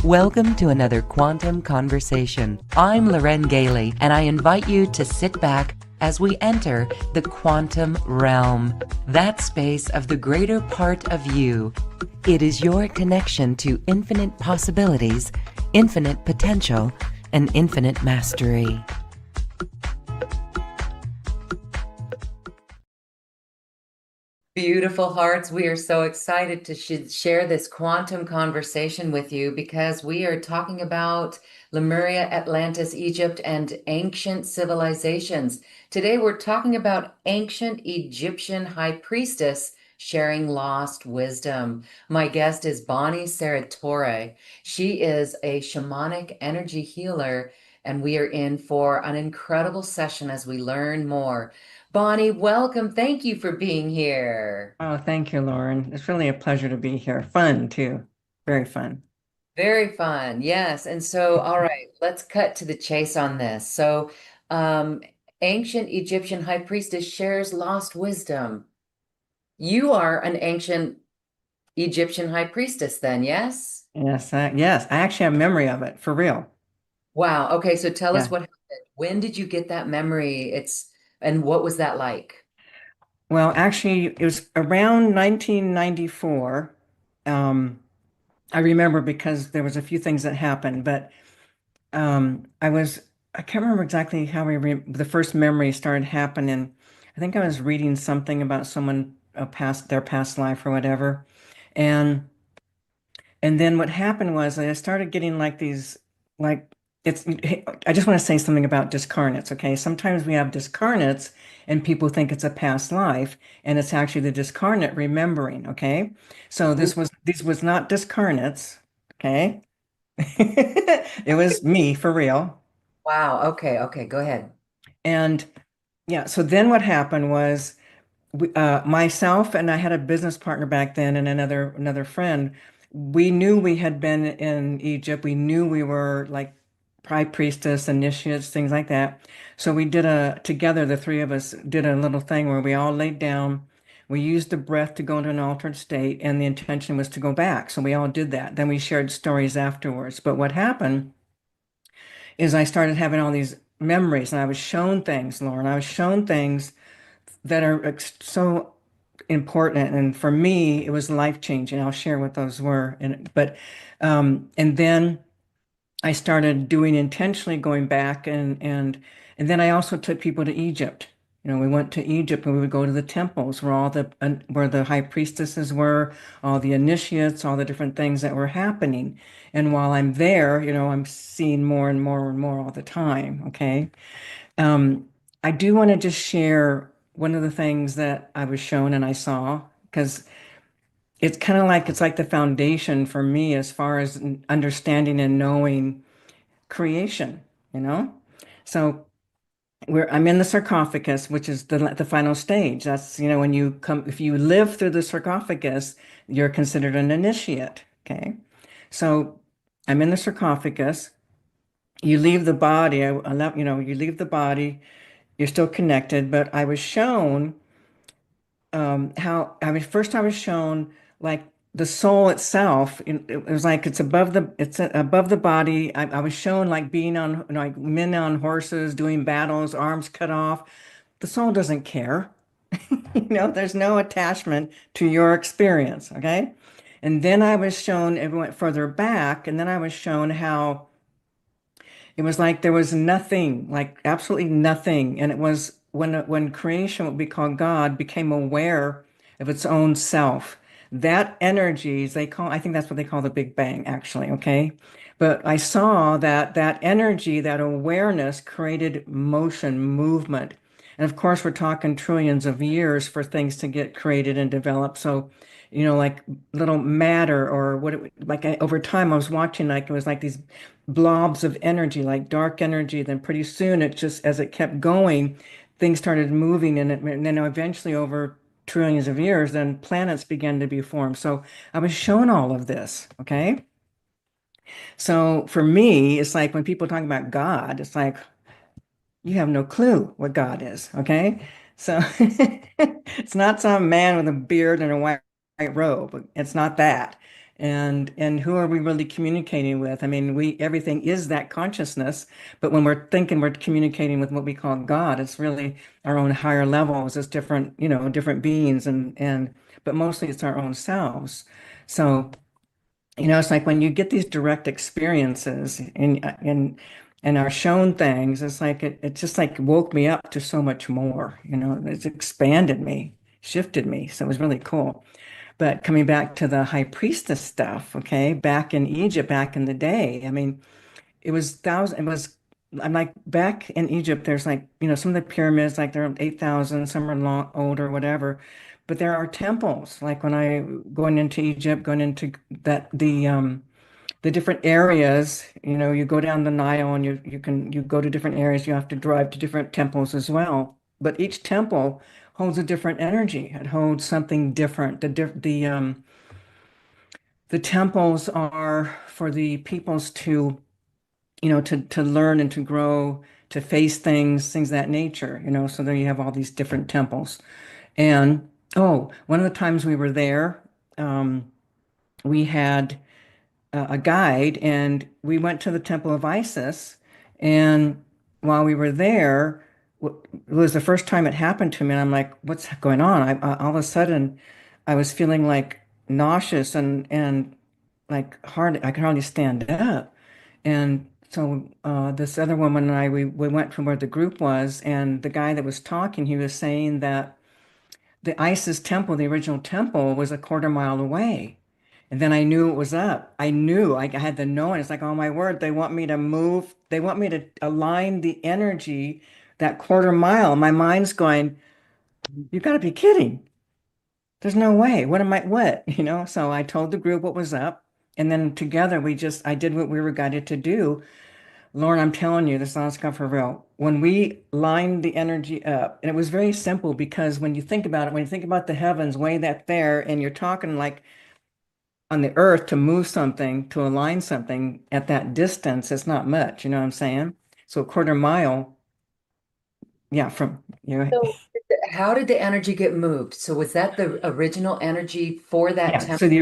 Welcome to another Quantum Conversation. I'm Loren Gailey, and I invite you to sit back as we enter the quantum realm, that space of the greater part of you. It is your connection to infinite possibilities, infinite potential, and infinite mastery. Beautiful hearts, we are so excited to share this quantum conversation with you because we are talking about Lemuria, Atlantis, Egypt, and ancient civilizations. Today we're talking about ancient Egyptian high priestess sharing lost wisdom. My guest is Bonnie Serratore. She is a shamanic energy healer, and we are in for an incredible session as we learn more. Bonnie, welcome. Thank you for being here. Oh, thank you, Lauren. It's really a pleasure to be here. Fun too. Very fun. Very fun. Yes. And so, all right, let's cut to the chase on this. So, um, ancient Egyptian high priestess shares lost wisdom. You are an ancient Egyptian high priestess then, yes? Yes, I actually have memory of it for real. Wow. Okay, so tell us Yeah. what happened. When did you get that memory? And what was that like? Well, actually, it was around 1994. Um, I remember because there was a few things that happened, but I can't remember exactly how the first memory started happening. I think I was reading something about someone their past life or whatever, and And then what happened was I started getting like these, like, I just want to say something about discarnates, okay? Sometimes we have discarnates and people think it's a past life, and it's actually the discarnate remembering, okay? So Ooh, these was not discarnates, okay? It was me for real. wow. Okay, okay, go ahead. And yeah, so then what happened was myself and I had a business partner back then and another friend. We knew we had been in Egypt. We knew we were like high priestess, initiates, things like that. So we did together, the three of us did a little thing where we all laid down. We used the breath to go into an altered state, and the intention was to go back. So we all did that. Then we shared stories afterwards. But what happened is I started having all these memories, and I was shown things, Lauren. I was shown things that are so important. And for me, it was life changing. I'll share what those were. And then I started doing intentionally going back and then I also took people to Egypt. You know, we went to Egypt and we would go to the temples where where the high priestesses were, all the initiates, all the different things that were happening. And while I'm there, you know, I'm seeing more and more and more all the time. Okay. Um, I do want to just share one of the things that I was shown and I saw because it's like the foundation for me as far as understanding and knowing creation, you know? So I'm in the sarcophagus, which is the final stage. That's, you know, when you come, if you live through the sarcophagus, you're considered an initiate. Okay. So I'm in the sarcophagus. You leave the body, you know, you leave the body, you're still connected, but I was shown how I mean first I was shown like the soul itself. It was like it's above the body. I was shown like being on like men on horses doing battles, arms cut off. The soul doesn't care. You know, there's no attachment to your experience, okay? And then I was shown, it went further back, and then I was shown how it was like there was nothing, like absolutely nothing. And it was when creation, what we call God, became aware of its own self. That energy, I think that's what they call the Big Bang, actually, okay? But I saw that that energy, that awareness created motion, movement. And of course, we're talking trillions of years for things to get created and developed. So, you know, like little matter or over time, I was watching like it was like these blobs of energy, like dark energy. Then pretty soon it just, as it kept going, things started moving and then eventually over trillions of years, then planets began to be formed. So I was shown all of this, okay? So for me, it's like when people talk about God, it's like you have no clue what God is, okay? So it's not some man with a beard and a white robe. It's not that. And who are we really communicating with? I mean, we everything is that consciousness, but when we're thinking we're communicating with what we call God, it's really our own higher levels, it's different, different beings and but mostly it's our own selves. So, it's like when you get these direct experiences and are shown things, it's like it just like woke me up to so much more, it's expanded me, shifted me. So it was really cool. But coming back to the high priestess stuff, okay, back in Egypt, back in the day, I mean, I'm like back in Egypt, there's like, some of the pyramids, like they're 8,000, some are long, old or whatever. But there are temples, like when I going into Egypt, going into that the different areas, you go down the Nile and you go to different areas, you have to drive to different temples as well. But each temple holds a different energy. It holds something different. The temples are for the peoples to, to learn and to grow, to face things of that nature, so there you have all these different temples. And oh, one of the times we were there, we had a guide and we went to the Temple of Isis. And while we were there, it was the first time it happened to me. And I'm like, what's going on? All of a sudden, I was feeling like nauseous and like I could hardly stand up. And so this other woman and we went from where the group was, and the guy that was talking, he was saying that the Isis temple, the original temple, was a quarter mile away. And then I knew it was up. I knew I had the knowing. It's like, oh my word, they want me to move. They want me to align the energy that quarter mile. My mind's going, you got to be kidding. There's no way. What am I, what? So I told the group what was up. And then together I did what we were guided to do. Lauren, I'm telling you, this honest God for real. When we lined the energy up, and it was very simple because when you think about it, when you think about the heavens way that there, and you're talking like on the earth to move something, to align something at that distance, it's not much, you know what I'm saying? So a quarter mile, yeah, So, how did the energy get moved? So, was that the original energy for that yeah. temple? So the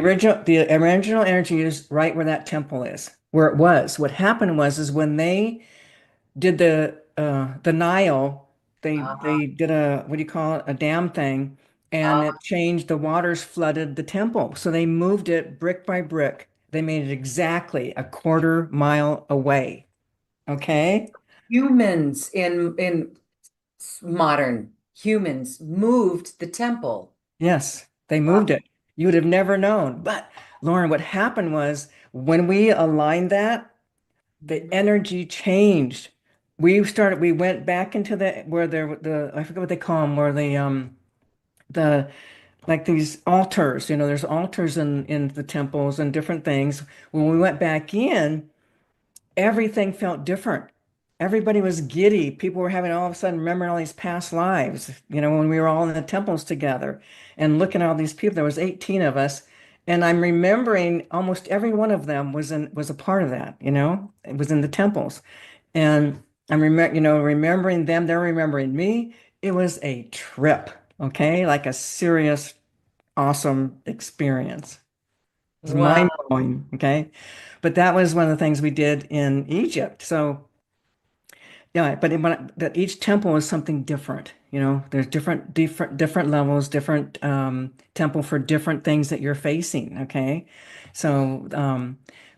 original energy is right where that temple is, where it was. What happened is when they did the Nile, they did a what do you call it, a dam thing, and it changed, the waters flooded the temple. So they moved it brick by brick. They made it exactly a quarter mile away. Okay? Humans in modern humans moved the temple. Yes, they Wow. moved it. You would have never known. But Lauren, what happened was when we aligned that, the Mhm. energy changed. We went back into where I forget what they call them, where the like these altars, there's altars in the temples and different things. When we went back in, everything felt different. Everybody was giddy. People were having all of a sudden remembering all these past lives, when we were all in the temples together and looking at all these people. There was 18 of us. And I'm remembering almost every one of them was a part of that, It was in the temples. And I'm remembering them, they're remembering me. It was a trip, okay? Like a serious awesome experience. It was Wow. mind blowing. Okay. But that was one of the things we did in Egypt. So, yeah, but that each temple is something different. There's different levels, different temple for different things that you're facing. Okay. So,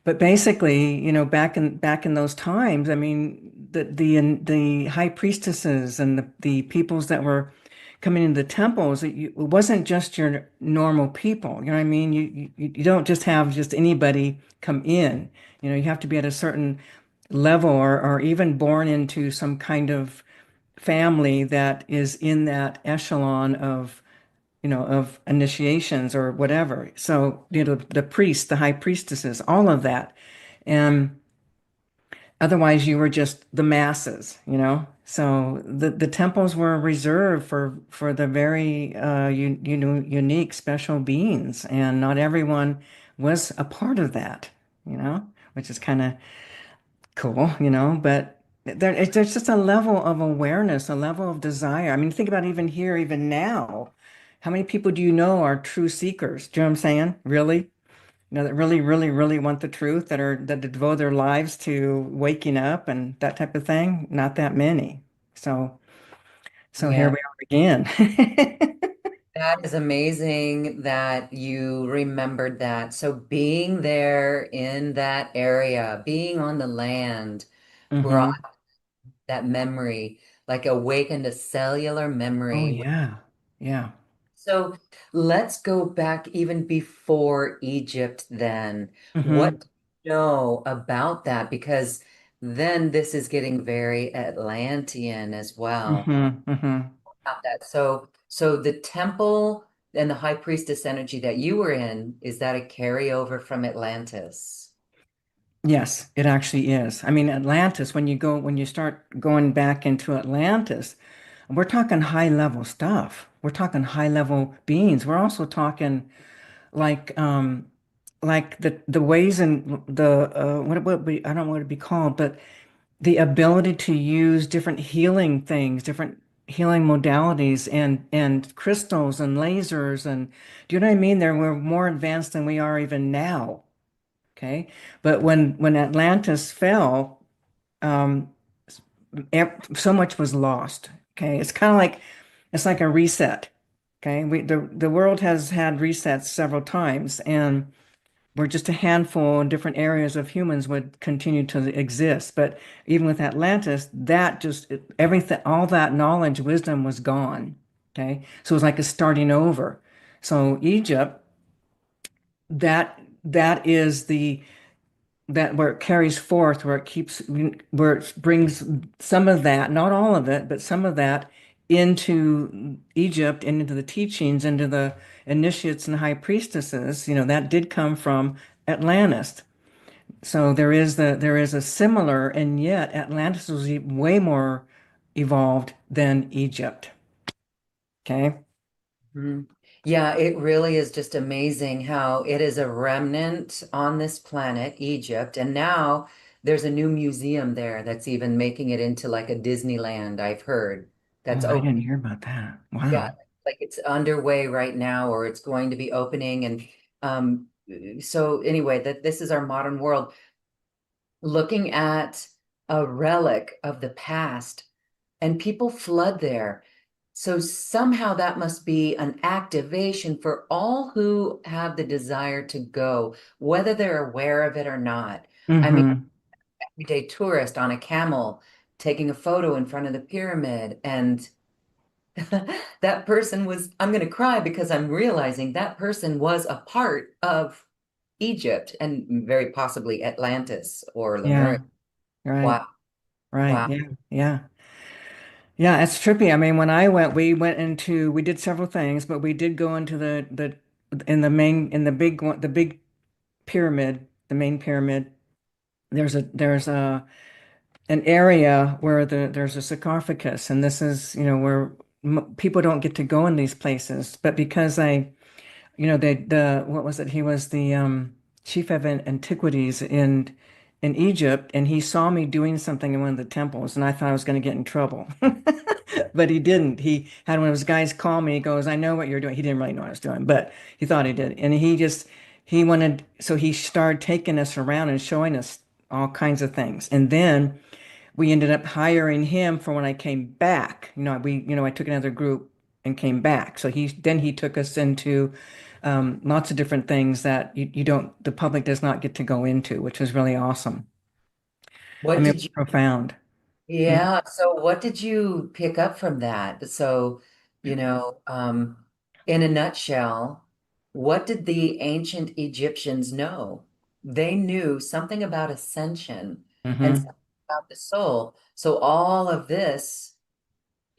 but basically, back in those times, I mean, the high priestesses and the peoples that were coming into the temples, it wasn't just your normal people. You know what I mean? You don't just have just anybody come in. You have to be at a certain level or even born into some kind of family that is in that echelon of initiations or whatever. So, the priests, the high priestesses, all of that. And otherwise, you were just the masses. So the temples were reserved for the very unique, special beings, and not everyone was a part of that, which is kind of cool. But there's just a level of awareness, a level of desire. I mean, think about even here, even now. How many people do you know are true seekers? Do you know what I'm saying? Really? that really, really, really want the truth, that devote their lives to waking up and that type of thing. Not that many. So, so here Yeah. we are again. That is amazing that you remembered that. So being there in that area, being on the land, brought Hmm. that memory, like awakened a cellular Oh memory. yeah, yeah. So let's go back even before Egypt then. Hmm. What do you know about that? Because then this is getting very Atlantean as well. Hmm. Hmm. About that. So the temple and the high priestess energy that you were in, is that a carryover from Atlantis? Yes, it actually is. I mean, Atlantis, when you start going back into Atlantis, we're talking high level stuff. We're talking high level beings. We're also talking like like the ways and the I don't know what it'd be called, but the ability to use different healing things, different healing modalities and crystals and lasers and do you know what I mean? We're more advanced than we are even now. Okay. But when Atlantis fell, um, so much was lost. Okay. It's like a reset. Okay. The world has had resets several times, and we're just a handful in different areas of humans would continue to exist. But even with Atlantis, everything, all that knowledge, wisdom was gone. Okay. So it was like a starting over. So Egypt, that is that where it carries forth, where it brings some of that, not all of it, but some of that into Egypt and into the teachings, into the initiates and high priestesses, that did come from Atlantis. So there is a similar, and yet Atlantis was way more evolved than Egypt. Okay. Mhm. Yeah, it really is just amazing how it is a remnant on this planet, Egypt, and now there's a new museum there that's even making it into like a Disneyland, I've heard. Oh, That's I open. didn't hear about that. Yeah, Wow. like it's underway right now, or it's going to be opening. And um, so anyway, that this is our modern world looking at a relic of the past, and people flood there. So somehow that must be an activation for all who have the desire to go, whether they're aware of it or not. I mean, Mm-hmm. everyday tourist on a camel taking a photo in front of the pyramid, and that person was, I'm going to cry because I'm realizing that person was a part of Egypt and very possibly Atlantis or Lemuria. Yeah. Right. Wow. Right. Wow. Yeah. Yeah. Yeah, it's trippy. I mean, when I went, we did several things, but we did go into in the big one, the big pyramid, the main pyramid. There's an area where there's a sarcophagus, and this is, where m people don't get to go in these places. But because what was it? He was the chief of antiquities in Egypt, and he saw me doing something in one of the temples, and I thought I was going to get in trouble. But he didn't. He had one of his guys call me. He goes, "I know what you're doing." He didn't really know what I was doing, but he thought he did. And he wanted, so he started taking us around and showing us all kinds of things. And then we ended up hiring him for when I came back. I took another group and came back. So he took us into lots of different things that the public does not get to go into, which was really awesome. I What mean, it did was you profound. Mhm. Yeah, so what did you pick up from that? So, in a nutshell, what did the ancient Egyptians know? They knew something about ascension and Mhm. something about the soul. So all of this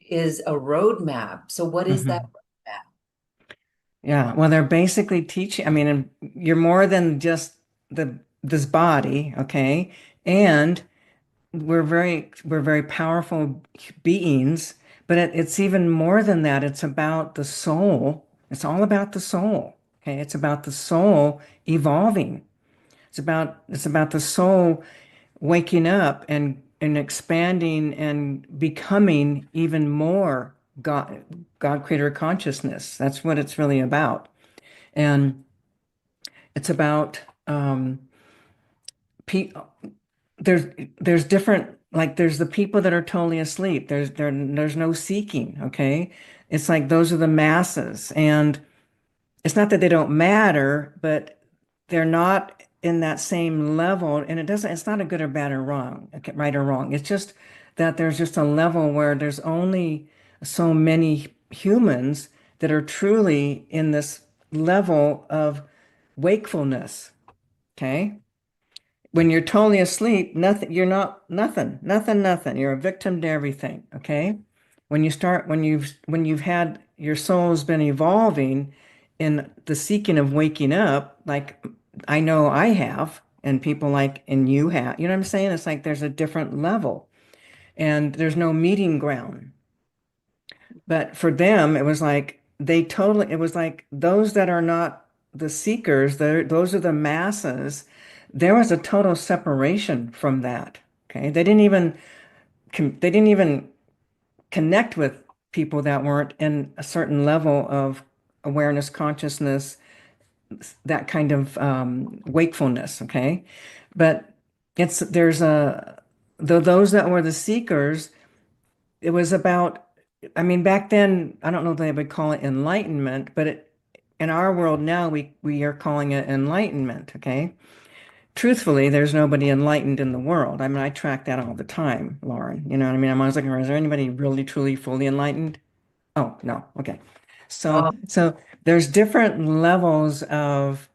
is a roadmap. So what is that Mhm. roadmap? Yeah, well, they're basically teaching. I mean, and you're more than just this body, okay? And we're very powerful beings, but it's even more than that. It's about the soul. It's all about the soul. Okay, it's about the soul evolving. It's about the soul waking up and expanding and becoming even more God creator consciousness. That's what it's really about. And It's about pe there's there's different, like there's the people that are totally asleep. There's no seeking, okay? It's like those are the masses. And it's not that they don't matter, but they're not in that same level. And it's not a good or bad or wrong, okay, right or wrong. It's just that there's just a level where there's only so many humans that are truly in this level of wakefulness, okay? When you're totally asleep, nothing, you're not nothing. You're a victim to everything, okay? When you've had your soul's been evolving in the seeking of waking up, like I know I have, and people like, and you have, you know what I'm saying? It's like there's a different level and there's no meeting ground. But for them, it was like it was like those that are not the seekers, those are the masses. There was a total separation from that. Okay. They didn't even connect with people that weren't in a certain level of awareness, consciousness, that kind of wakefulness. Okay. But there's those that were the seekers, it was about, I mean, back then, I don't know if they would call it enlightenment, but in our world now, we are calling it enlightenment, okay? Truthfully, there's nobody enlightened in the world. I mean, I track that all the time, Lauren. You know what I mean? I'm always looking for, is there anybody really, truly, fully enlightened? Oh, no. Okay. Oh, So there's different levels of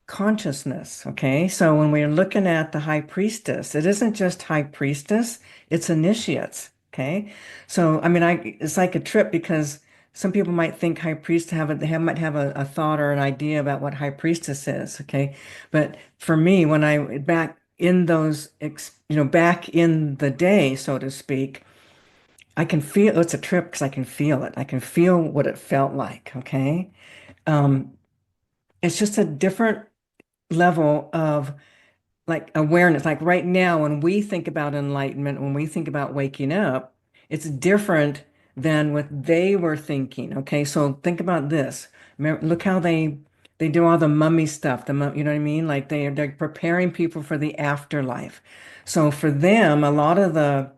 consciousness. Okay. So when we're looking at the high priestess, it isn't just high priestess, it's initiates. Okay. So, I mean, it's like a trip because some people might think high priest might have a thought or an idea about what high priestess is. Okay. But for me, when I back in back in the day, so to speak, I can feel it's a trip because I can feel it. I can feel what it felt like. Okay. Um, it's just a different level of like awareness. Like right now, when we think about enlightenment, when we think about waking up, it's different than what they were thinking. Okay, so think about this. Look how they do all the mummy stuff. You know what I mean? Like they're preparing people for the afterlife. So for them, a lot of the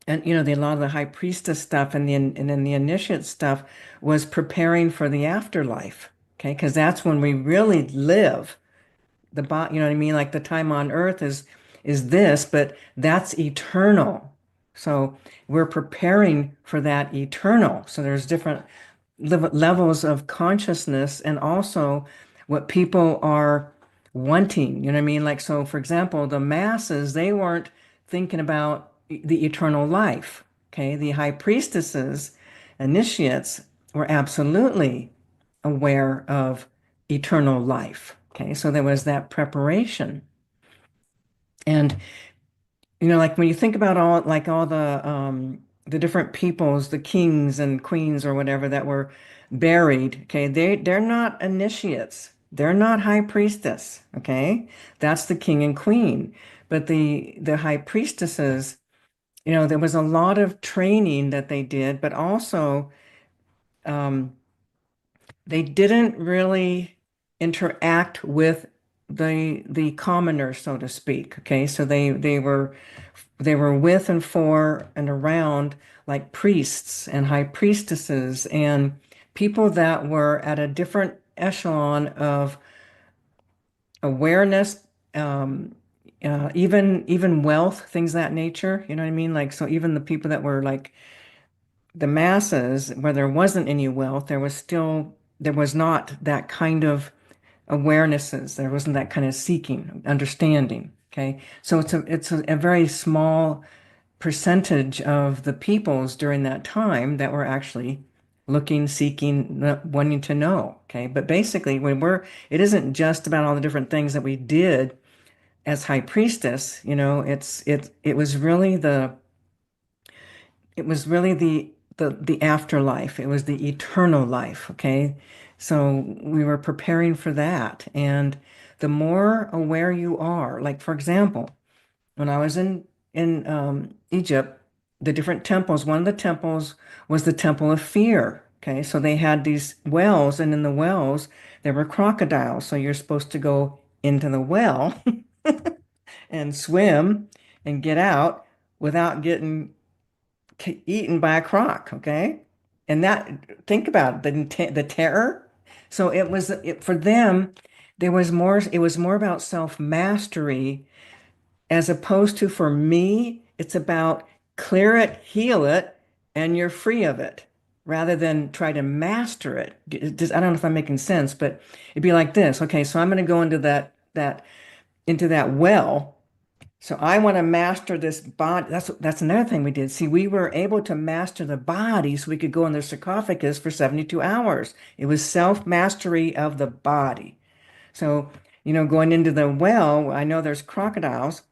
and a lot of the high priestess stuff and then the initiate stuff was preparing for the afterlife. Okay, because that's when we really live you know what I mean? Like the time on earth is this, but that's eternal. So we're preparing for that eternal. So there's different levels of consciousness and also what people are wanting. You know what I mean? Like, so for example, the masses, they weren't thinking about the eternal life. Okay. The high priestesses, initiates were absolutely aware of eternal life. Okay. So there was that preparation. And like when you think about all the different peoples, the kings and queens or whatever that were buried, okay, they're not initiates. They're not high priestess, okay? That's the king and queen. But the high priestesses, there was a lot of training that they did, but also um, they didn't really interact with the commoners, so to speak. Okay, so they were with and for and around like priests and high priestesses and people that were at a different echelon of awareness, even wealth, things of that nature. You know what I mean? Like, so even the people that were like the masses, where there wasn't any wealth, there was not that kind of awarenesses. There wasn't that kind of seeking, understanding. Okay. So it's a very small percentage of the peoples during that time that were actually looking, seeking, wanting to know. Okay. But basically, it isn't just about all the different things that we did as high priestess, it was really the afterlife. It was the eternal life, okay? So we were preparing for that. And the more aware you are, like for example, when I was in Egypt, the different temples, one of the temples was the temple of fear. Okay, so they had these wells, and in the wells there were crocodiles. So you're supposed to go into the well and swim and get out without getting eaten by a croc. Okay, and that think about it, the terror. So for them, there was more. It was more about self-mastery as opposed to for me, it's about clear it, heal it, and you're free of it rather than try to master it. I don't know if I'm making sense, but it'd be like this. Okay, so I'm going to go into that well. So I want to master this body. That's another thing we did. See, we were able to master the body so we could go in the sarcophagus for 72 hours. It was self-mastery of the body. So, going into the well, I know there's crocodiles.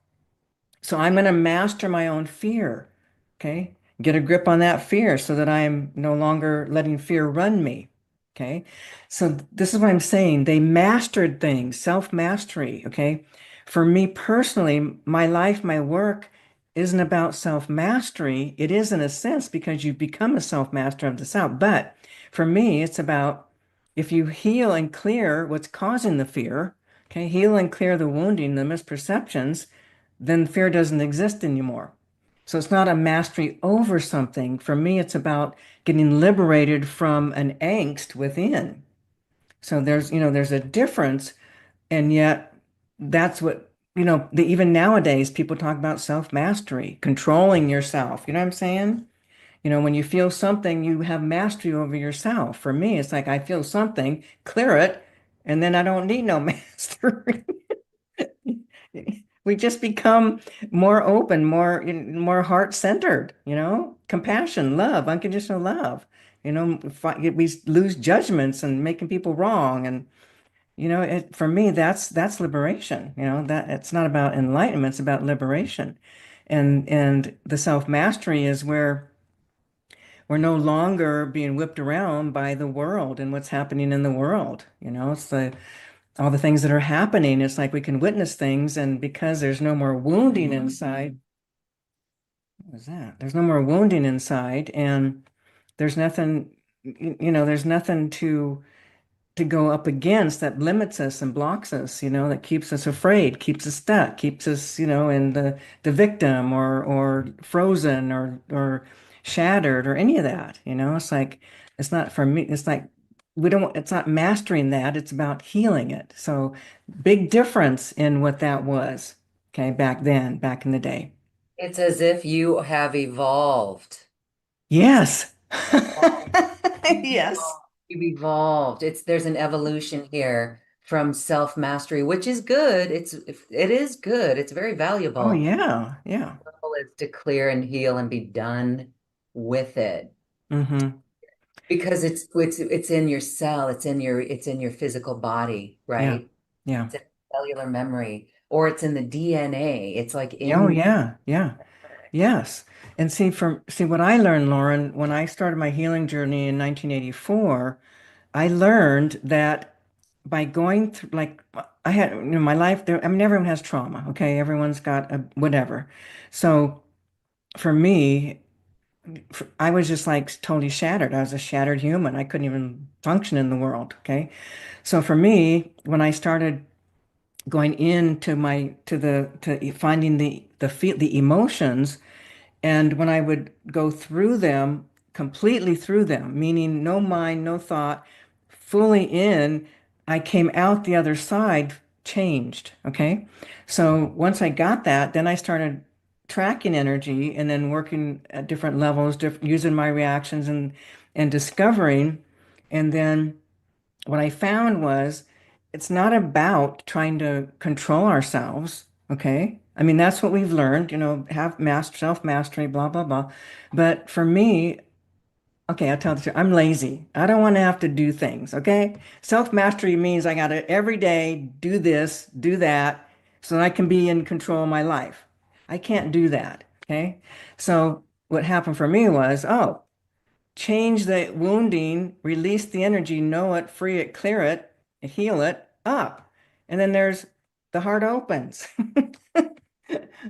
So I'm going to master my own fear. Okay. Get a grip on that fear so that I am no longer letting fear run me. Okay. So this is what I'm saying. They mastered things, self-mastery. Okay. For me personally, my life, my work isn't about self-mastery. It is in a sense because you become a self-master of the self. But for me, it's about if you heal and clear what's causing the fear, okay, heal and clear the wounding, the misperceptions, then fear doesn't exist anymore. So it's not a mastery over something. For me, it's about getting liberated from an angst within. So there's a difference, and yet that's what, even nowadays people talk about self-mastery, controlling yourself. You know what I'm saying? When you feel something, you have mastery over yourself. For me, it's like I feel something, clear it, and then I don't need no mastery. We just become more open, more heart-centered, compassion, love, unconditional love. We lose judgments and making people wrong. And, for me, that's liberation. That it's not about enlightenment, it's about liberation. And the self-mastery is where we're no longer being whipped around by the world and what's happening in the world. It's all the things that are happening. It's like we can witness things, and because there's no more wounding inside, what was that? There's no more wounding inside, and there's nothing, there's nothing to go up against that limits us and blocks us, that keeps us afraid, keeps us stuck, keeps us, in the victim or frozen or shattered or any of that. It's like it's not for me, it's like it's not mastering that, it's about healing it. So big difference in what that was, okay, back then, back in the day. It's as if you have evolved. Yes. You've Yes. evolved. You've evolved. There's an evolution here from self-mastery, which is good. It is good. It's very Oh valuable. yeah. Yeah. The goal is to clear and heal and be done with it. Hmm. Because it's in your cell, it's in your physical body, Yeah. right? Yeah. It's in cellular memory, or it's in the DNA. It's like Oh in yeah. Yeah. Yes. And see what I learned, Lauren, when I started my healing journey in 1984, I learned that by going through like I had, my life there, I mean everyone has trauma, okay? Everyone's got a whatever. So for me, I was just like totally shattered. I was a shattered human. I couldn't even function in the world, okay? So for me, when I started going into my to finding the emotions, and when I would go through them, completely through them, meaning no mind, no thought, fully in, I came out the other side changed. Okay. So once I got that, then I started tracking energy and then working at different levels, using my reactions and discovering. And then what I found was it's not about trying to control ourselves. Okay. I mean, that's what we've learned, have self-mastery, blah, blah, blah. But for me, okay, I'll tell the truth. I'm lazy. I don't want to have to do things. Okay. Self-mastery means I got to every day do this, do that, so that I can be in control of my life. I can't do that. Okay. So what happened for me was, oh, change the wounding, release the energy, know it, free it, clear it, heal it up. And then there's the heart opens.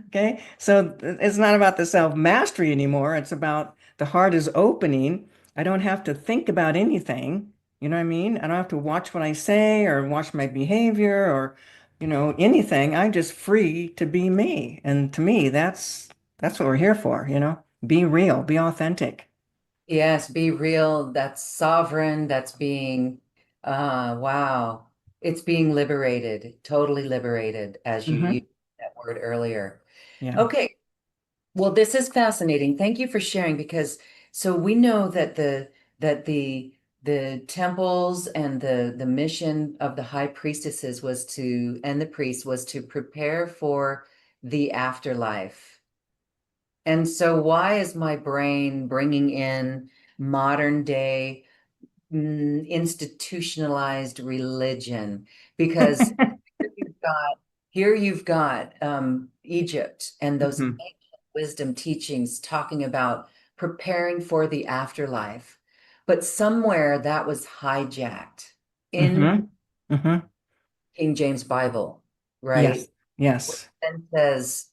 Okay. So it's not about the self mastery anymore. It's about the heart is opening. I don't have to think about anything. You know what I mean? I don't have to watch what I say or watch my behavior or, anything. I'm just free to be me. And to me, that's what we're here for, Be real, be authentic. Yes, be real. That's sovereign. That's being, wow. It's being liberated, totally liberated, as you used Hmm. that word earlier. Yeah. Okay. Well, this is fascinating. Thank you for sharing because so we know that the temples and the mission of the high priestesses was to and the priest was to prepare for the afterlife. And so why is my brain bringing in modern day institutionalized religion? Because here you've got Egypt and those Hmm. ancient wisdom teachings talking about preparing for the afterlife. But somewhere that was hijacked in Hmm. Hmm. King James Bible, Yes. right? Which Yes. then says,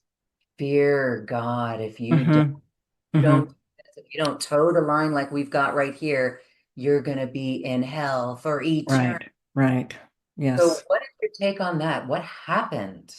fear God. Hmm. Hmm. Don't if you don't toe the line like we've got right here, you're gonna be in hell for eternity. Right. Right. So Yes. what is your take on that? What happened?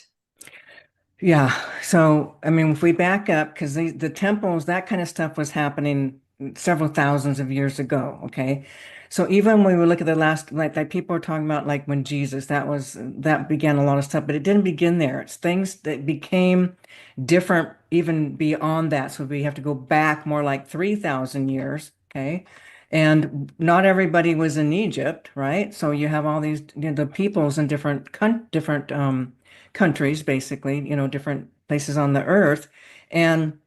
Yeah. So, I mean, if we back up, because the temples, that kind of stuff was happening several thousands of years ago. Okay. So even when we look at the last, like people are talking about, like when Jesus, that began a lot of stuff, but it didn't begin there. It's things that became different even beyond that. So we have to go back more like 3,000 years. Okay. And not everybody was in Egypt, right? So you have all these, the peoples in different countries, basically, different places on the earth. And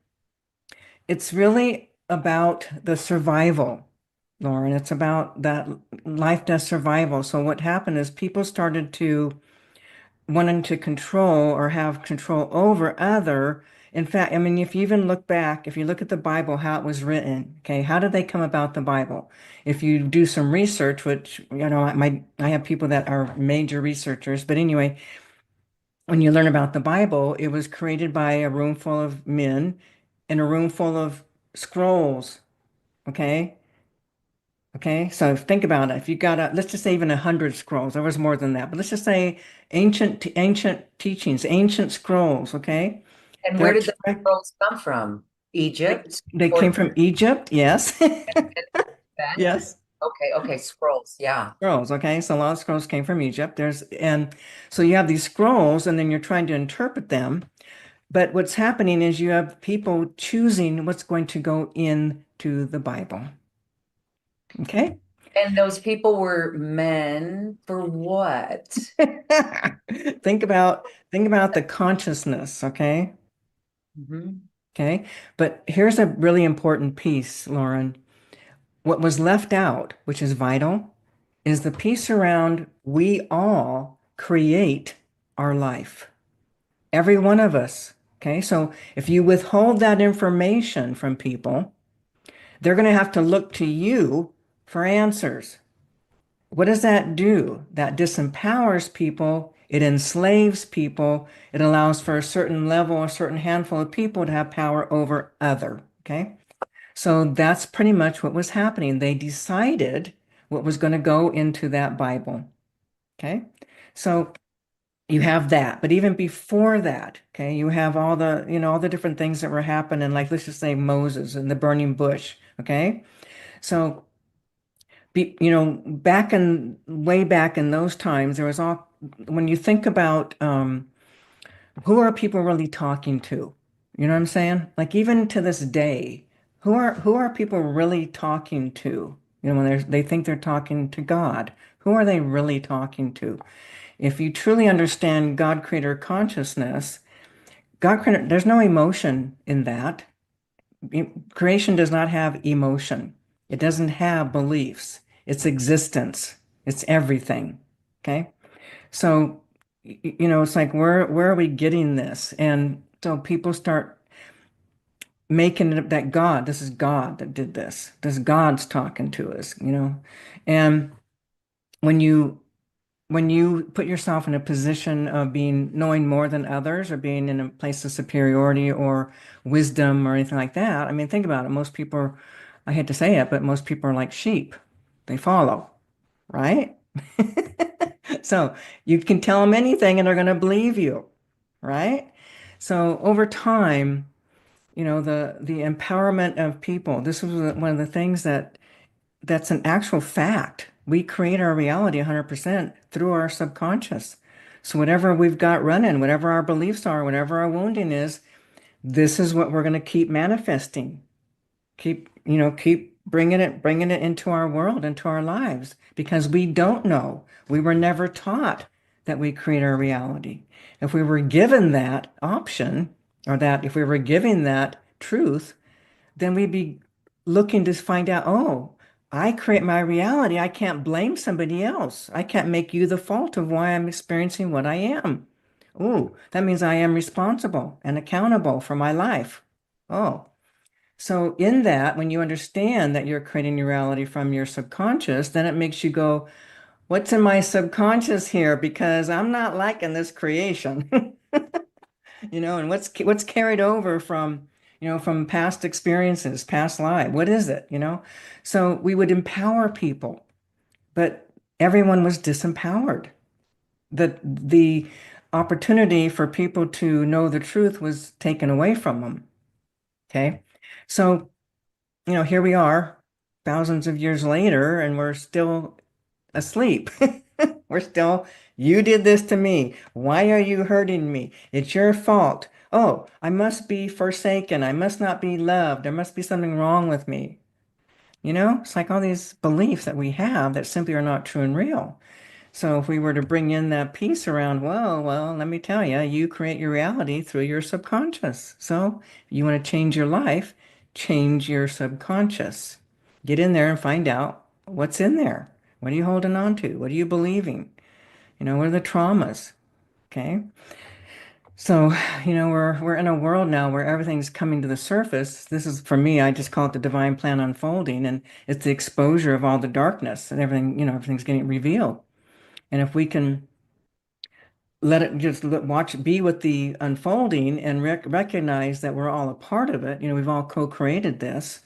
it's really about the survival, Lauren. It's about that life, death survival. So what happened is people started to wanting to control or have control over other. In fact, I mean, if you even look back, if you look at the Bible, how it was written, okay, how did they come about the Bible? If you do some research, which, I have people that are major researchers, but anyway, when you learn about the Bible, it was created by a room full of men in a room full of scrolls. Okay. Okay. So think about it. If you got let's just say even 100 scrolls, there was more than that, but let's just say ancient teachings, ancient scrolls. Okay. And They're where did the expect pearls come from? Egypt they or came from Egypt. Yes. Tibet? Yes. Okay, okay, scrolls, yeah. Scrolls. Okay. So a lot of scrolls came from Egypt. And so you have these scrolls and then you're trying to interpret them. But what's happening is you have people choosing what's going to go into the Bible. Okay? And those people were men for what? Think about the consciousness, okay? Mhm. Okay? But here's a really important piece, Lauren. What was left out, which is vital, is the piece around we all create our life. Every one of us. Okay? So if you withhold that information from people, they're going to have to look to you for answers. What does that do? That disempowers people. It enslaves people. It allows for a certain level, a certain handful of people to have power over other. Okay. So that's pretty much what was happening. They decided what was going to go into that Bible. Okay. So you have that. But even before that, okay, you have all the different things that were happening, like let's just say Moses and the burning bush. Okay. So way back in those times, there was all, when you think about who are people really talking to? You know what I'm saying? Like even to this day, who are people really talking to? When they think they're talking to God, who are they really talking to? If you truly understand God creator consciousness, God creator, there's no emotion in that. Creation does not have emotion. It doesn't have beliefs. It's existence. It's everything. Okay. So, it's like, where are we getting this? And so people start making it up that this is God that did this. This God's talking to us. And when you when you put yourself in a position of knowing more than others or being in a place of superiority or wisdom or anything like that, I mean, think about it. Most people I hate to say it, but most people are like sheep. They follow, right? So you can tell them anything and they're going to believe you, right? So over time, the empowerment of people, this was one of the things that's an actual fact. We create our reality 100% through our subconscious. So whatever we've got running, whatever our beliefs are, whatever our wounding is, this is what we're going to keep manifesting. Keep bringing it into our world, into our lives, because we don't know. We were never taught that we create our reality. If we were given that option, or that if we were given that truth, then we'd be looking to find out, oh, I create my reality. I can't blame somebody else. I can't make you the fault of why I'm experiencing what I am. Oh, that means I am responsible and accountable for my life. Oh, so in that, when you understand that you're creating your reality from your subconscious, then it makes you go, what's in my subconscious here? Because I'm not liking this creation. And what's carried over from past experiences, past life. What is it, So we would empower people, but everyone was disempowered. The opportunity for people to know the truth was taken away from them. Okay. So, here we are thousands of years later, and we're still asleep. We're still, you did this to me. Why are you hurting me? It's your fault. Oh, I must be forsaken. I must not be loved. There must be something wrong with me. It's like all these beliefs that we have that simply are not true and real. So if we were to bring in that piece around, well, let me tell you, you create your reality through your subconscious. So if you want to change your life, change your subconscious. Get in there and find out what's in there. What are you holding on to? What are you believing? What are the traumas? Okay. So, we're in a world now where everything's coming to the surface. This is for me, I just call it the divine plan unfolding, and it's the exposure of all the darkness and everything, everything's getting revealed. And if we can let it just watch be with the unfolding and recognize that we're all a part of it. We've all co-created this,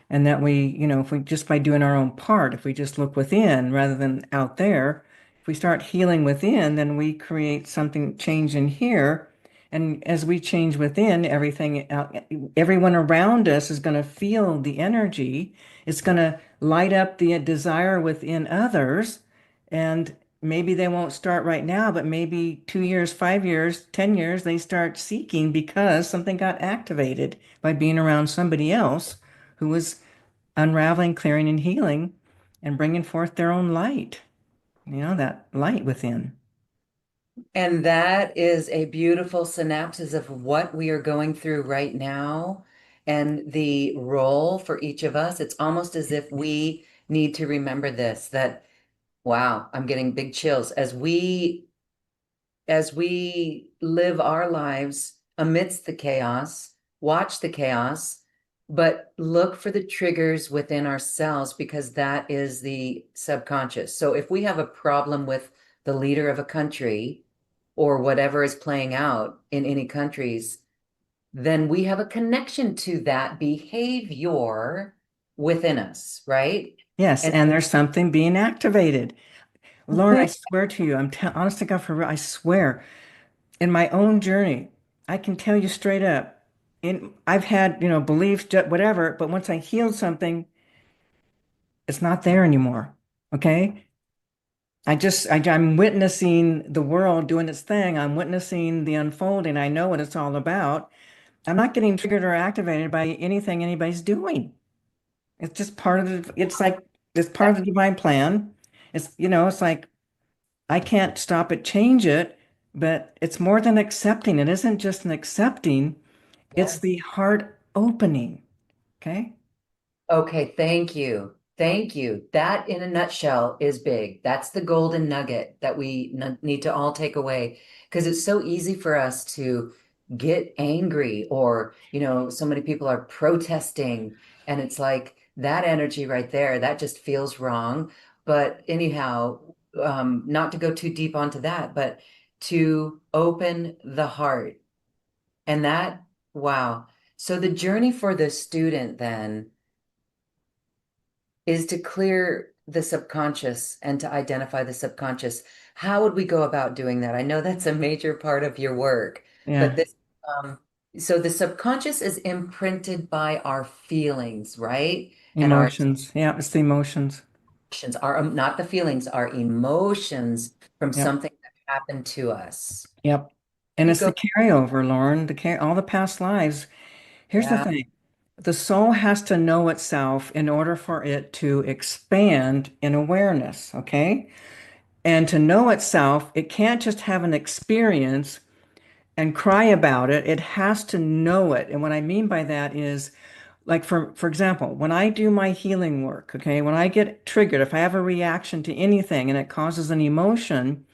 and that if we just by doing our own part, if we just look within rather than out there, if we start healing within, then we create something change in here. And as we change within, everything out, everyone around us is going to feel the energy. It's going to light up the desire within others. And maybe they won't start right now, but maybe 2 years, 5 years, 10 years, they start seeking because something got activated by being around somebody else who was unraveling, clearing, and healing and bringing forth their own light, that light within. And that is a beautiful synopsis of what we are going through right now and the role for each of us. It's almost as if we need to remember this, that, wow, I'm getting big chills as we live our lives amidst the chaos, watch the chaos, but look for the triggers within ourselves because that is the subconscious. So if we have a problem with the leader of a country or whatever is playing out in any countries, then we have a connection to that behavior within us, right? Yes, And and there's something being activated. Lauren, I swear to you, honest to God, for real, I swear, in my own journey, I can tell you straight up, I've had, beliefs, whatever, but once I healed something, it's not there anymore. Okay? I'm witnessing the world doing its thing. I'm witnessing the unfolding. I know what it's all about. I'm not getting triggered or activated by anything anybody's doing. It's just it's like, it's part of the divine plan. It's like, I can't stop it, change it, but it's more than accepting. It isn't just an accepting, it's yes. the heart opening. Okay? Okay, thank you. Thank you. That in a nutshell is big. That's the golden nugget that we need to all take away because it's so easy for us to get angry or, so many people are protesting and it's like that energy right there, that just feels wrong. But anyhow, not to go too deep onto that, but to open the heart and that, wow. So the journey for the student then is to clear the subconscious and to identify the subconscious. How would we go about doing that? I know that's a major part of your work, but Yeah. um, so the subconscious is imprinted by our feelings, right? And our Emotions. Yeah, it's the emotions. emotions, our not the feelings, our emotions from Yep. something that happened to us. Yep. And We it's the go, carryover, Lauren, all the past lives. Here's the yeah, thing. The soul has to know itself in order for it to expand in awareness, okay? And to know itself, it can't just have an experience and cry about it. It has to know it. And what I mean by that is, like for example, when I do my healing work, okay, when I get triggered, if I have a reaction to anything and it causes an emotion,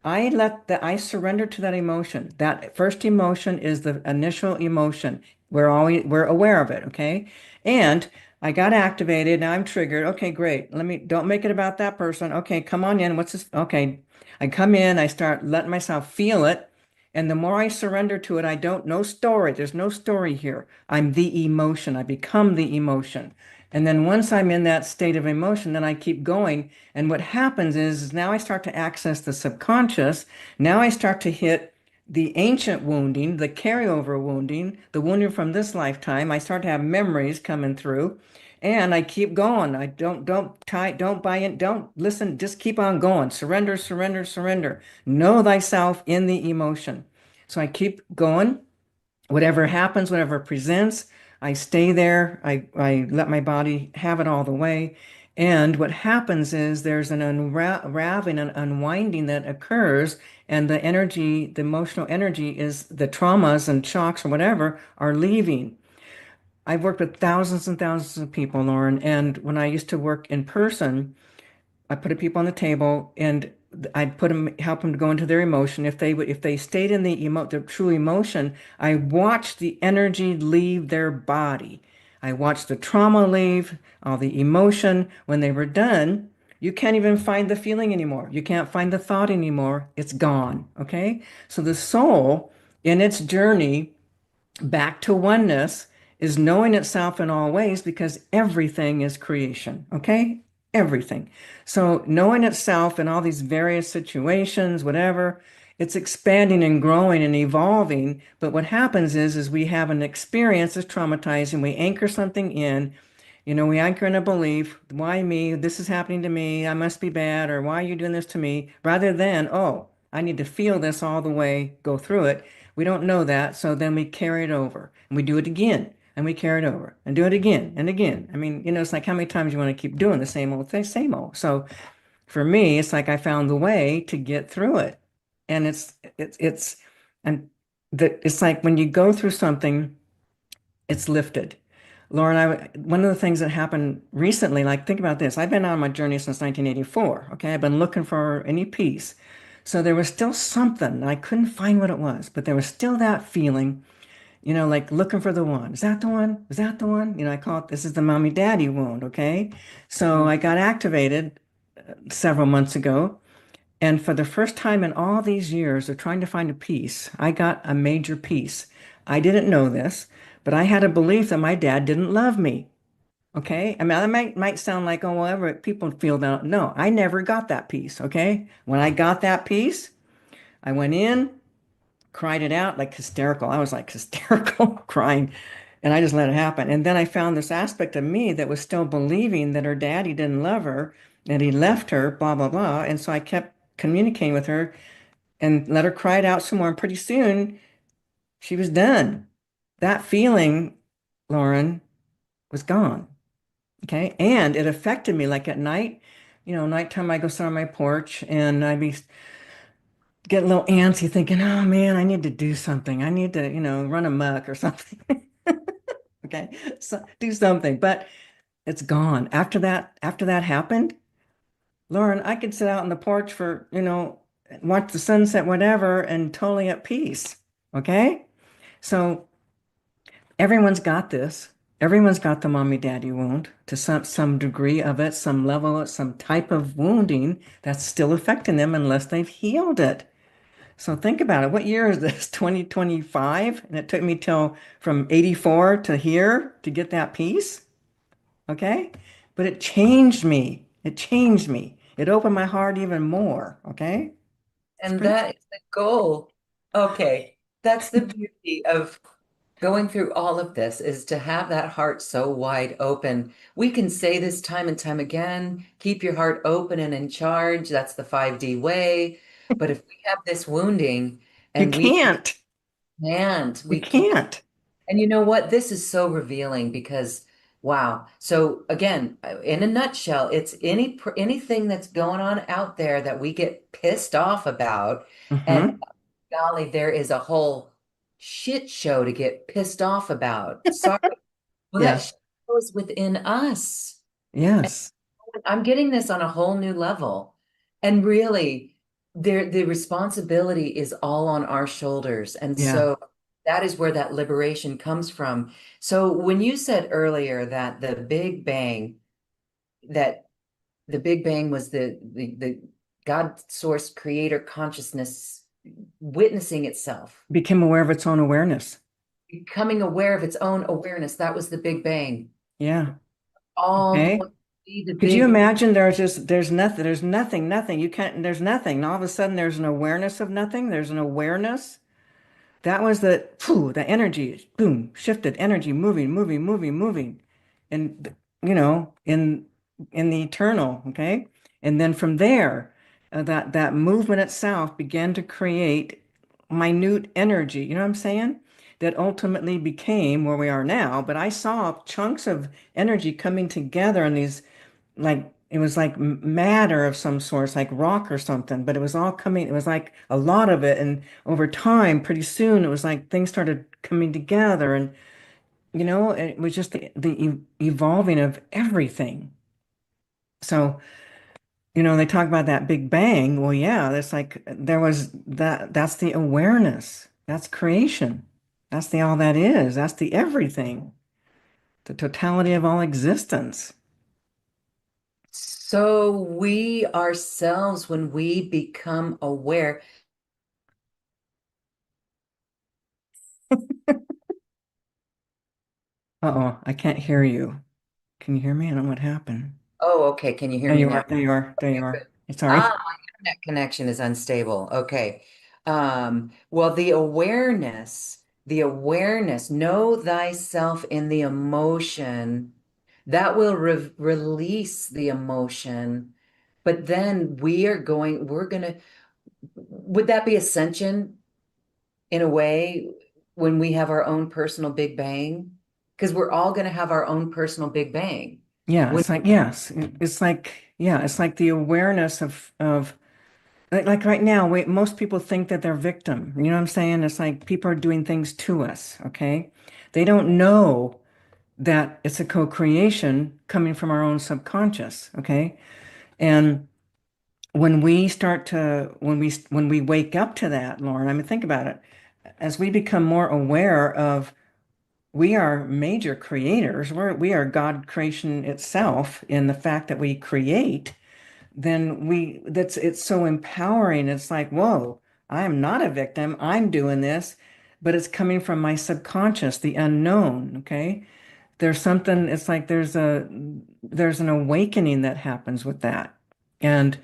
I surrender to that emotion. That first emotion is the initial emotion. We're aware of it, okay? And I got activated. Now I'm triggered. Okay, great. Don't make it about that person. Okay, come on in. What's this? Okay. I come in, I start letting myself feel it. And the more I surrender to it, I don't, no story. There's no story here. I'm the emotion. I become the emotion. And then once I'm in that state of emotion, then I keep going. And what happens is now I start to access the subconscious. Now I start to hit the ancient wounding, the carryover wounding, the wounding from this lifetime. I start to have memories coming through. And I keep going. I don't buy in, don't listen, just keep on going. Surrender, surrender, surrender. Know thyself in the emotion. So I keep going. Whatever happens, whatever presents, I stay there. I let my body have it all the way. And what happens is there's an unraveling, an unwinding that occurs, and the energy, the emotional energy is the traumas and shocks or whatever are leaving. I've worked with thousands and thousands of people, Lauren, and when I used to work in person, I put people on the table and I'd put them, help them to go into their emotion. If they stayed in the true emotion, I watched the energy leave their body. I watched the trauma leave, all the emotion. When they were done, you can't even find the feeling anymore. You can't find the thought anymore. It's gone. Okay. So the soul in its journey back to oneness is knowing itself in all ways because everything is creation, okay? Everything. So knowing itself in all these various situations, whatever, it's expanding and growing and evolving. But what happens is we have an experience that's traumatizing. We anchor something in, we anchor in a belief, why me? This is happening to me. I must be bad, or why are you doing this to me? Rather than, oh, I need to feel this all the way, go through it. We don't know that, so then we carry it over and we do it again and we carry it over and do it again and again. I mean, it's like how many times you want to keep doing the same old thing, same old. So for me, it's like I found the way to get through it. And and it's like when you go through something, it's lifted. Lauren, one of the things that happened recently, like think about this. I've been on my journey since 1984. Okay. I've been looking for any peace. So there was still something. I couldn't find what it was, but there was still that feeling, like looking for the one. Is that the one? Is that the one? I call it, this is the mommy daddy wound. Okay. So mm, I got activated several months ago. And for the first time in all these years of trying to find a peace, I got a major peace. I didn't know this, but I had a belief that my dad didn't love me. Okay. I mean, that might sound like, oh, whatever people feel that. No, I never got that peace. Okay. When I got that peace, I went in, cried it out like hysterical. I was like hysterical crying, and I just let it happen. And then I found this aspect of me that was still believing that her daddy didn't love her, that he left her, blah, blah, blah. And so I kept communicating with her and let her cry it out some more. And pretty soon she was done. That feeling, Lauren, was gone. Okay. And it affected me like at night, nighttime I go sit on my porch and I'd be get a little antsy thinking, oh man, I need to do something. I need to, run amok or something. Okay. So do something. But it's gone. After that happened, Lauren, I could sit out on the porch for, watch the sunset, whatever, and totally at peace. Okay. So everyone's got this. Everyone's got the mommy daddy wound to some degree of it, some level, some type of wounding that's still affecting them unless they've healed it. So think about it. What year is this? 2025? And it took me till from 84 to here to get that peace. Okay. but it changed me. It changed me. It opened my heart even more. Okay. It's And pretty. that is the goal. Okay. That's the beauty of going through all of this is to have that heart so wide open. We can say this time and time again, keep your heart open and in charge. That's the 5D way. But if we have this wounding You and can't. You we can't. can't. And you know what? This is so revealing because wow. So again, in a nutshell, it's anything that's going on out there that we get pissed off about. And Hmm. golly, there is a whole shit show to get pissed off about. Sorry. Well, that Yes. shows within us. Yes. I'm getting this on a whole new level. And really, the responsibility is all on our shoulders. And Yeah. so that is where that liberation comes from. So when you said earlier that that the Big Bang was the God source creator consciousness witnessing itself, Became aware of its own awareness. becoming aware of its own awareness, that was the Big Bang. Yeah. All Okay. going to be the Could you big. imagine there's nothing. You can't, there's nothing. And all of a sudden there's an awareness of nothing. There's an awareness. That was the energy, boom, shifted energy, moving. And, in the eternal, okay? And then from there, that movement itself began to create minute energy, you know what I'm saying? That ultimately became where we are now. But I saw chunks of energy coming together in these, like, it was like matter of some sort, like rock or something, but it was all coming, it was like a lot of it. And over time, pretty soon, it was like things started coming together. And, it was just the evolving of everything. So, they talk about that Big Bang. Well, yeah, that's like there was that's the awareness. That's creation. That's the all that is. That's the everything. The totality of all existence. So we ourselves, when we become aware, Uh-oh, I can't hear you. Can you hear me? I don't know what happened. oh, okay, can you hear There me you now? are. There you are. There you Okay, good. are. Sorry. Ah, my internet connection is unstable. Okay. Well, the awareness, know thyself in the emotion, that will release the emotion. But then would that be ascension in a way when we have our own personal Big Bang? Because we're all going to have our own personal Big Bang. Yeah, When it's like yes. It's like yeah, it's like the awareness of like right now, most people think that they're victim. You know what I'm saying? It's like people are doing things to us, okay? They don't know that it's a co-creation coming from our own subconscious, okay? And when we wake up to that, Lauren, I mean, think about it. As we become more aware of we are major creators, we are God creation itself in the fact that we create, then it's so empowering. It's like, whoa, I am not a victim. I'm doing this, but it's coming from my subconscious, the unknown. Okay. There's something, it's like there's an awakening that happens with that. And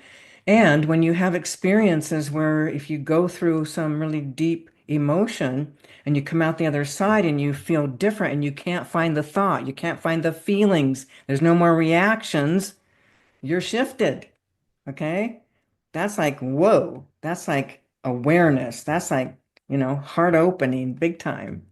when you have experiences where if you go through some really deep emotion and you come out the other side and you feel different and you can't find the thought, you can't find the feelings, there's no more reactions, you're shifted. Okay. That's like, whoa, that's like awareness. That's like, heart opening big time.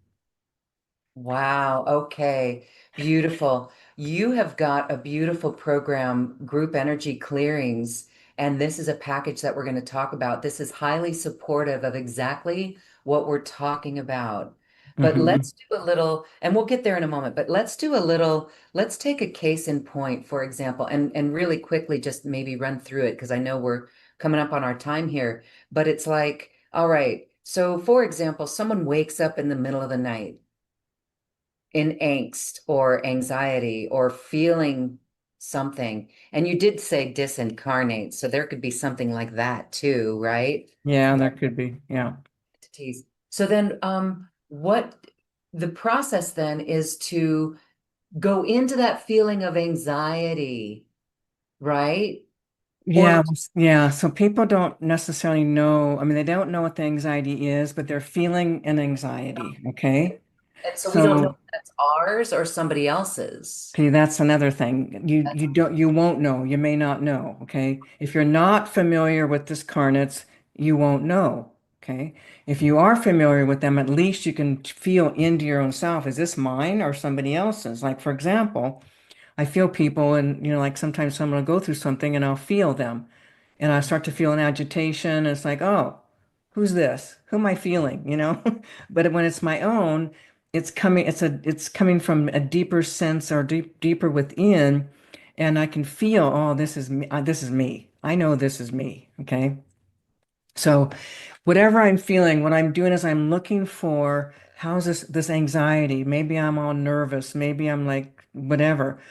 Wow. Okay. Beautiful. You have got a beautiful program, Group Energy Clearings, and this is a package that we're going to talk about. This is highly supportive of exactly what we're talking about. But Hmm. let's do a little, and we'll get there in a moment, but let's take a case in point, for example, and really quickly just maybe run through it because I know we're coming up on our time here. But it's like, all right, so for example, someone wakes up in the middle of the night in angst or anxiety or feeling something. And you did say disincarnate, so there could be something like that too, right? Yeah, there could be. Yeah. Entities. So then what the process then is to go into that feeling of anxiety, right? Yeah, Or, yeah. So people don't necessarily know. I mean, they don't know what the anxiety is, but they're feeling an anxiety. Okay. and so we don't know So, if that's ours or somebody else's. okay, that's another thing. You won't know. You may not know. Okay. If you're not familiar with discarnates, you won't know. Okay. If you are familiar with them, at least you can feel into your own self. Is this mine or somebody else's? Like, for example, I feel people and, like sometimes someone will go through something and I'll feel them and I start to feel an agitation. And it's like, oh, who's this? Who am I feeling? But when it's my own, it's coming from a deeper sense or deeper within. And I can feel, oh, this is me. This is me. I know this is me. Okay. So whatever I'm feeling, what I'm doing is I'm looking for how's this anxiety? Maybe I'm all nervous. Maybe I'm like whatever.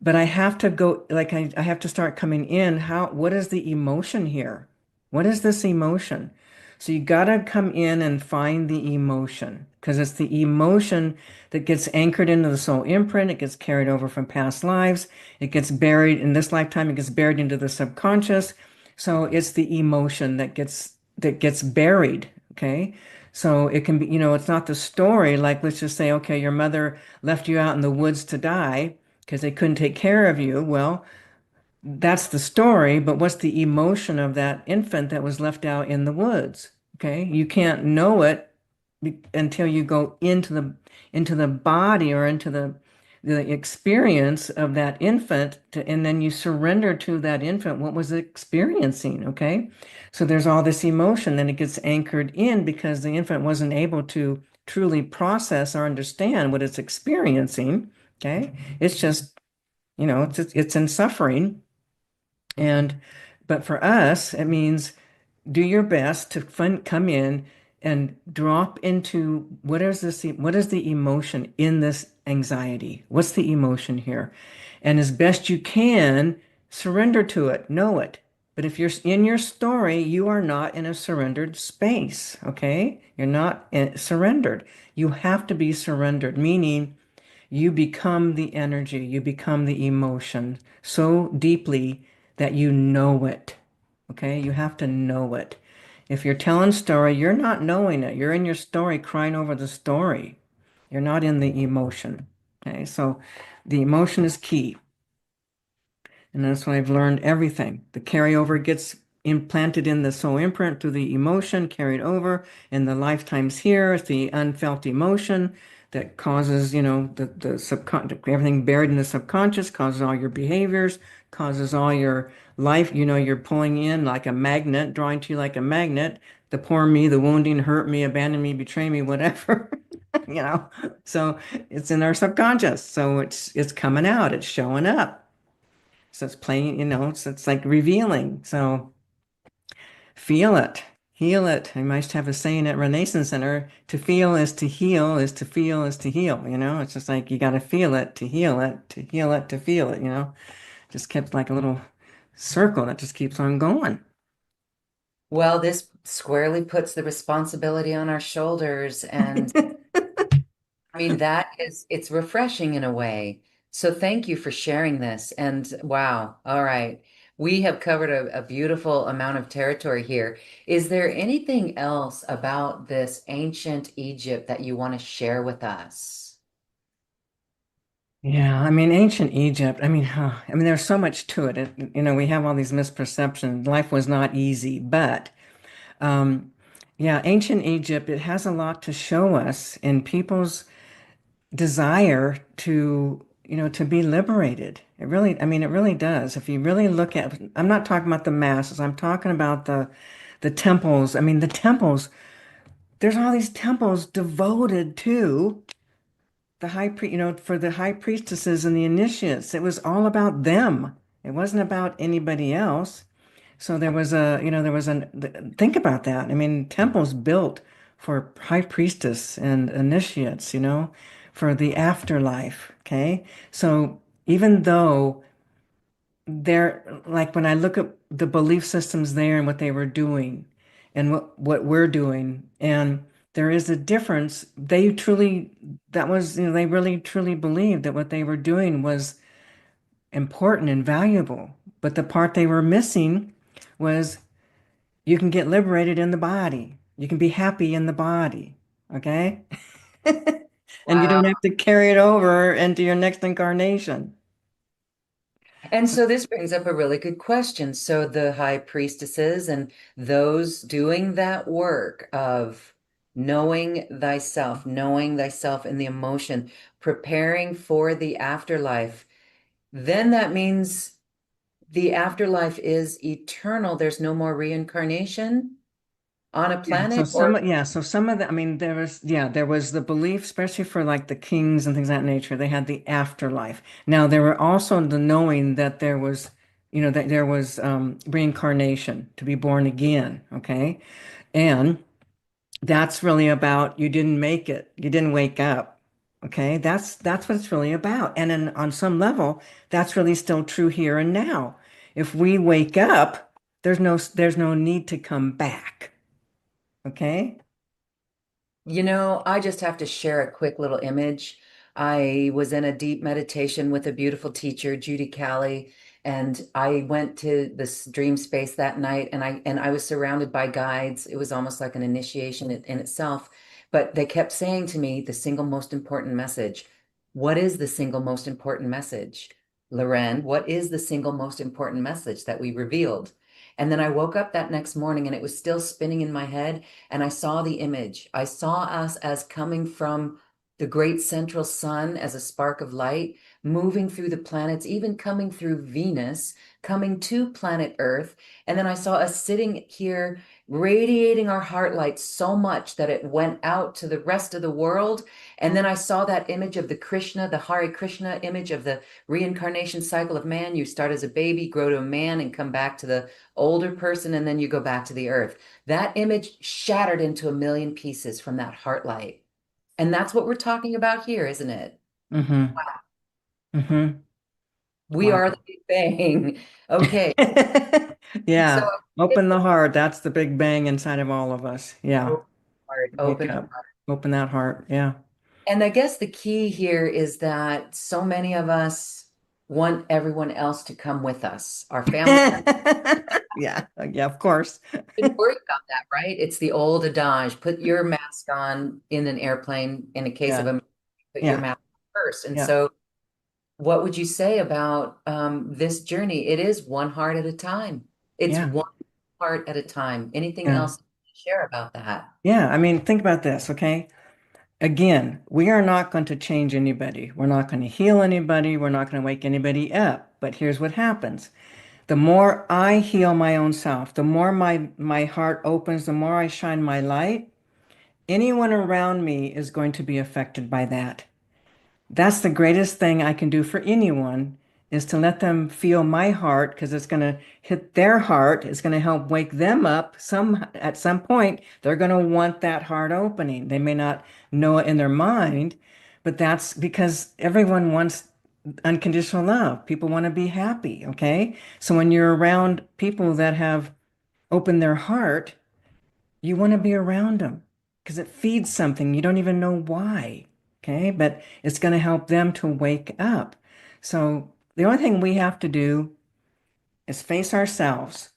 But I have to go, like, I have to start coming in. What is the emotion here? What is this emotion? So you got to come in and find the emotion because it's the emotion that gets anchored into the soul imprint. It gets carried over from past lives. It gets buried in this lifetime. It gets buried into the subconscious. So it's the emotion that gets buried. Okay. So it can be, it's not the story. Like, let's just say, okay, your mother left you out in the woods to die because they couldn't take care of you. Well, that's the story, but what's the emotion of that infant that was left out in the woods? Okay, you can't know it until you go into the body or into the experience of that infant and then you surrender to that infant what was it experiencing. Okay, so there's all this emotion, then it gets anchored in because the infant wasn't able to truly process or understand what it's experiencing. Okay, it's just it's in suffering. And but for us, it means do your best to come in and drop into what is the emotion in this anxiety? What's the emotion here? And as best you can, surrender to it, know it. But if you're in your story, you are not in a surrendered space, okay? You're not surrendered. You have to be surrendered, meaning you become the energy, you become the emotion so deeply that you know it. Okay? You have to know it. If you're telling story, you're not knowing it. You're in your story crying over the story. You're not in the emotion. Okay? So the emotion is key. And that's why I've learned everything. The carryover gets implanted in the soul imprint through the emotion carried over in the lifetimes here. It's the unfelt emotion that causes, the subconscious, everything buried in the subconscious causes all your behaviors, causes all your life, you're pulling in like a magnet, drawing to you like a magnet. The poor me, the wounding, hurt me, abandon me, betray me, whatever. you know. So it's in our subconscious. So it's coming out, it's showing up. So it's playing, it's like revealing. So feel it, heal it. I might have a saying at Renaissance Center, to feel is to heal, is to feel is to heal. It's just like you got to feel it to heal it, to heal it, to feel it. Just kept like a little circle that just keeps on going. Well, this squarely puts the responsibility on our shoulders. And I mean, it's refreshing in a way. So thank you for sharing this. And wow, all right. We have covered a beautiful amount of territory here. Is there anything else about this ancient Egypt that you want to share with us? Yeah, I mean, ancient Egypt, there's so much to it. We have all these misperceptions. Life was not easy, but Um, yeah, ancient Egypt, it has a lot to show us in people's desire to be liberated. It really does. If you really look at, I'm not talking about the masses, I'm talking about the temples. The temples, there's all these temples devoted to the for the high priestesses and the initiates. It was all about them. It wasn't about anybody else. So think about that. Temples built for high priestess and initiates, for the afterlife. Okay. So even though they're like, when I look at the belief systems there and what they were doing and what we're doing, and there is a difference. That was, they really truly believed that what they were doing was important and valuable. But the part they were missing was you can get liberated in the body. You can be happy in the body. Okay? And you don't Wow. have to carry it over into your next incarnation. And so this brings up a really good question. So the high priestesses and those doing that work of knowing thyself in the emotion, preparing for the afterlife, then that means the afterlife is eternal. There's no more reincarnation on a Yeah, so planet or some of the, I mean, there was the belief, especially for like the kings and things of that nature, they had the afterlife. Now, there were also the knowing that there was, that there was reincarnation to be born again, okay? And that's really about you didn't make it, you didn't wake up, okay? That's what it's really about. And then on some level, that's really still true here and now. If we wake up, there's no need to come back, okay? I just have to share a quick little image. I was in a deep meditation with a beautiful teacher, Judy Callie, and I went to this dream space that night and I was surrounded by guides. It was almost like an initiation in itself, but they kept saying to me the single most important message. What is the single most important message? Loren, what is the single most important message that we revealed? And then I woke up that next morning and it was still spinning in my head and I saw the image. I saw us as coming from the great central sun as a spark of light, moving through the planets, even coming through Venus, coming to planet Earth. And then I saw us sitting here radiating our heart light so much that it went out to the rest of the world. And then I saw that image of the Krishna, the Hare Krishna image of the reincarnation cycle of man. You start as a baby, grow to a man, and come back to the older person, and then you go back to the earth. That image shattered into a million pieces from that heart light. And that's what we're talking about here, isn't it? Mm-hmm. Mm-hmm. We Wow. are the Big Bang. Okay. So Yeah. it's Open the heart. That's the big bang inside of all of us. Yeah. open heart, Wake open up. heart. Open that heart. Yeah. And I guess the key here is that so many of us want everyone else to come with us. Our family members Yeah. Yeah, of course. shouldn't worry about that, right? It's the old adage, put your mask on in an airplane. In a case of Yeah. a, put your Yeah. mask on first. And Yeah. so what would you say about this journey? It is one heart at a time. It's Yeah. one heart at a time. Anything Yeah. else to share about that? Yeah. I mean, think about this, okay? Again, we are not going to change anybody. We're not going to heal anybody. We're not going to wake anybody up. But here's what happens. The more I heal my own self, the more my heart opens, the more I shine my light, anyone around me is going to be affected by that. That's the greatest thing I can do for anyone is to let them feel my heart because it's going to hit their heart. It's going to help wake them up. At some point, they're going to want that heart opening. They may not know it in their mind, but that's because everyone wants unconditional love. People want to be happy, okay? So when you're around people that have opened their heart, you want to be around them because it feeds something. You don't even know why. Okay. But it's going to help them to wake up. So the only thing we have to do is face ourselves.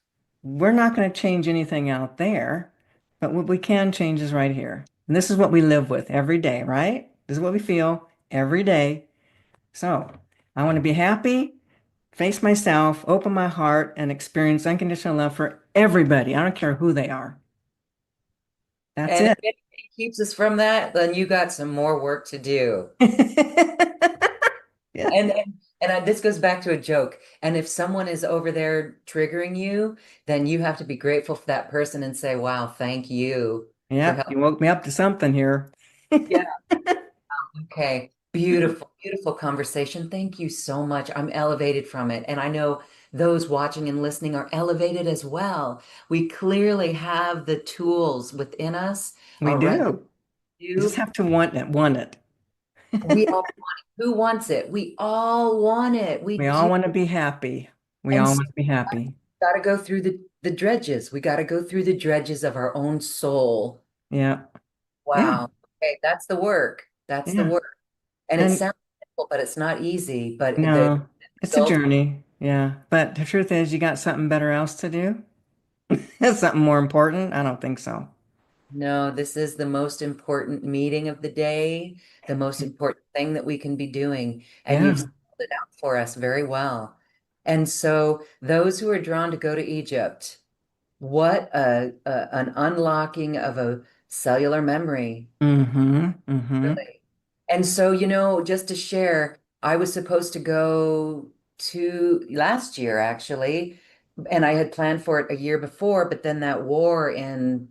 We're not going to change anything out there, but what we can change is right here. And this is what we live with every day, right? This is what we feel every day. So I want to be happy, face myself, open my heart, and experience unconditional love for everybody. I don't care who they are. That's And if it. anything keeps us from that, then you got some more work to do. Yeah. This goes back to a joke. And if someone is over there triggering you, then you have to be grateful for that person and say, "Wow, thank you for Yep. helping." You woke me up to something here. Yeah. Okay. Beautiful, beautiful conversation. Thank you so much. I'm elevated from it. And I know those watching and listening are elevated as well. We clearly have the tools within us, We our right do. to We just do. have to want it. We all want it. Who wants it? We all want it. We We all do. want to be happy. We And all so want to be happy. got to go through the dredges. We got to go through the dredges of our own soul. Yeah. Yeah, Wow. Okay, that's the work. That's the yeah. work. And it And sounds simple, but it's not easy. But the no, it's a result, journey. Yeah. But the truth is, you got something better else to do? Something more important? I don't think so. no, this is the most important meeting of the day, the most important thing that we can be doing. And you've Yeah. spelled it out for us very well. And so those who are drawn to go to Egypt, what an unlocking of a cellular memory. Mm-hmm. Mm-hmm. Really. And so, just to share, I was supposed to go to last year actually, and I had planned for it a year before, but then that war in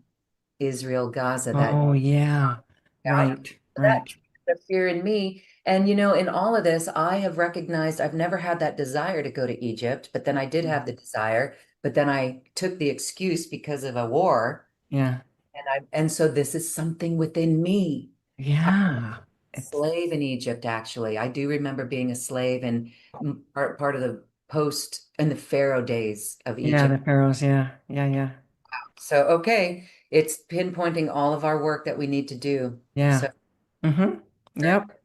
Israel, Gaza, that Oh, yeah. out, Right. that Right. the fear in me. And in all of this, I have recognized I've never had that desire to go to Egypt, but then I did have the desire, but then I took the excuse because of a war, Yeah. and so this is something within me. Yeah. It's Slave in Egypt, actually. I do remember being a slave and part of the post and the Pharaoh days of yeah, Egypt. the pharaohs, yeah. Yeah, yeah. So, okay, it's pinpointing all of our work that we need to do. Yeah. So, Mm-hmm. Yep.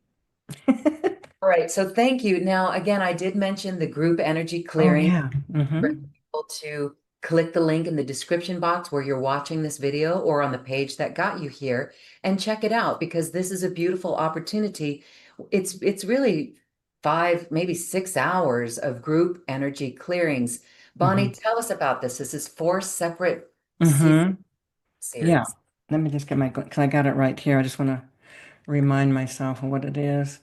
all right. So, thank you. Now, again, I did mention the group energy Oh, clearing. yeah. For Mm-hmm. people to click the link in the description box where you're watching this video or on the page that got you here and check it out because this is a beautiful opportunity. It's really 5, maybe 6 hours of group energy clearings. Mm-hmm. Bonnie, tell us about this. This is 4 separate Mm-hmm. Yeah. series. Let me just get my, because I got it right here. I just want to remind myself of what it is.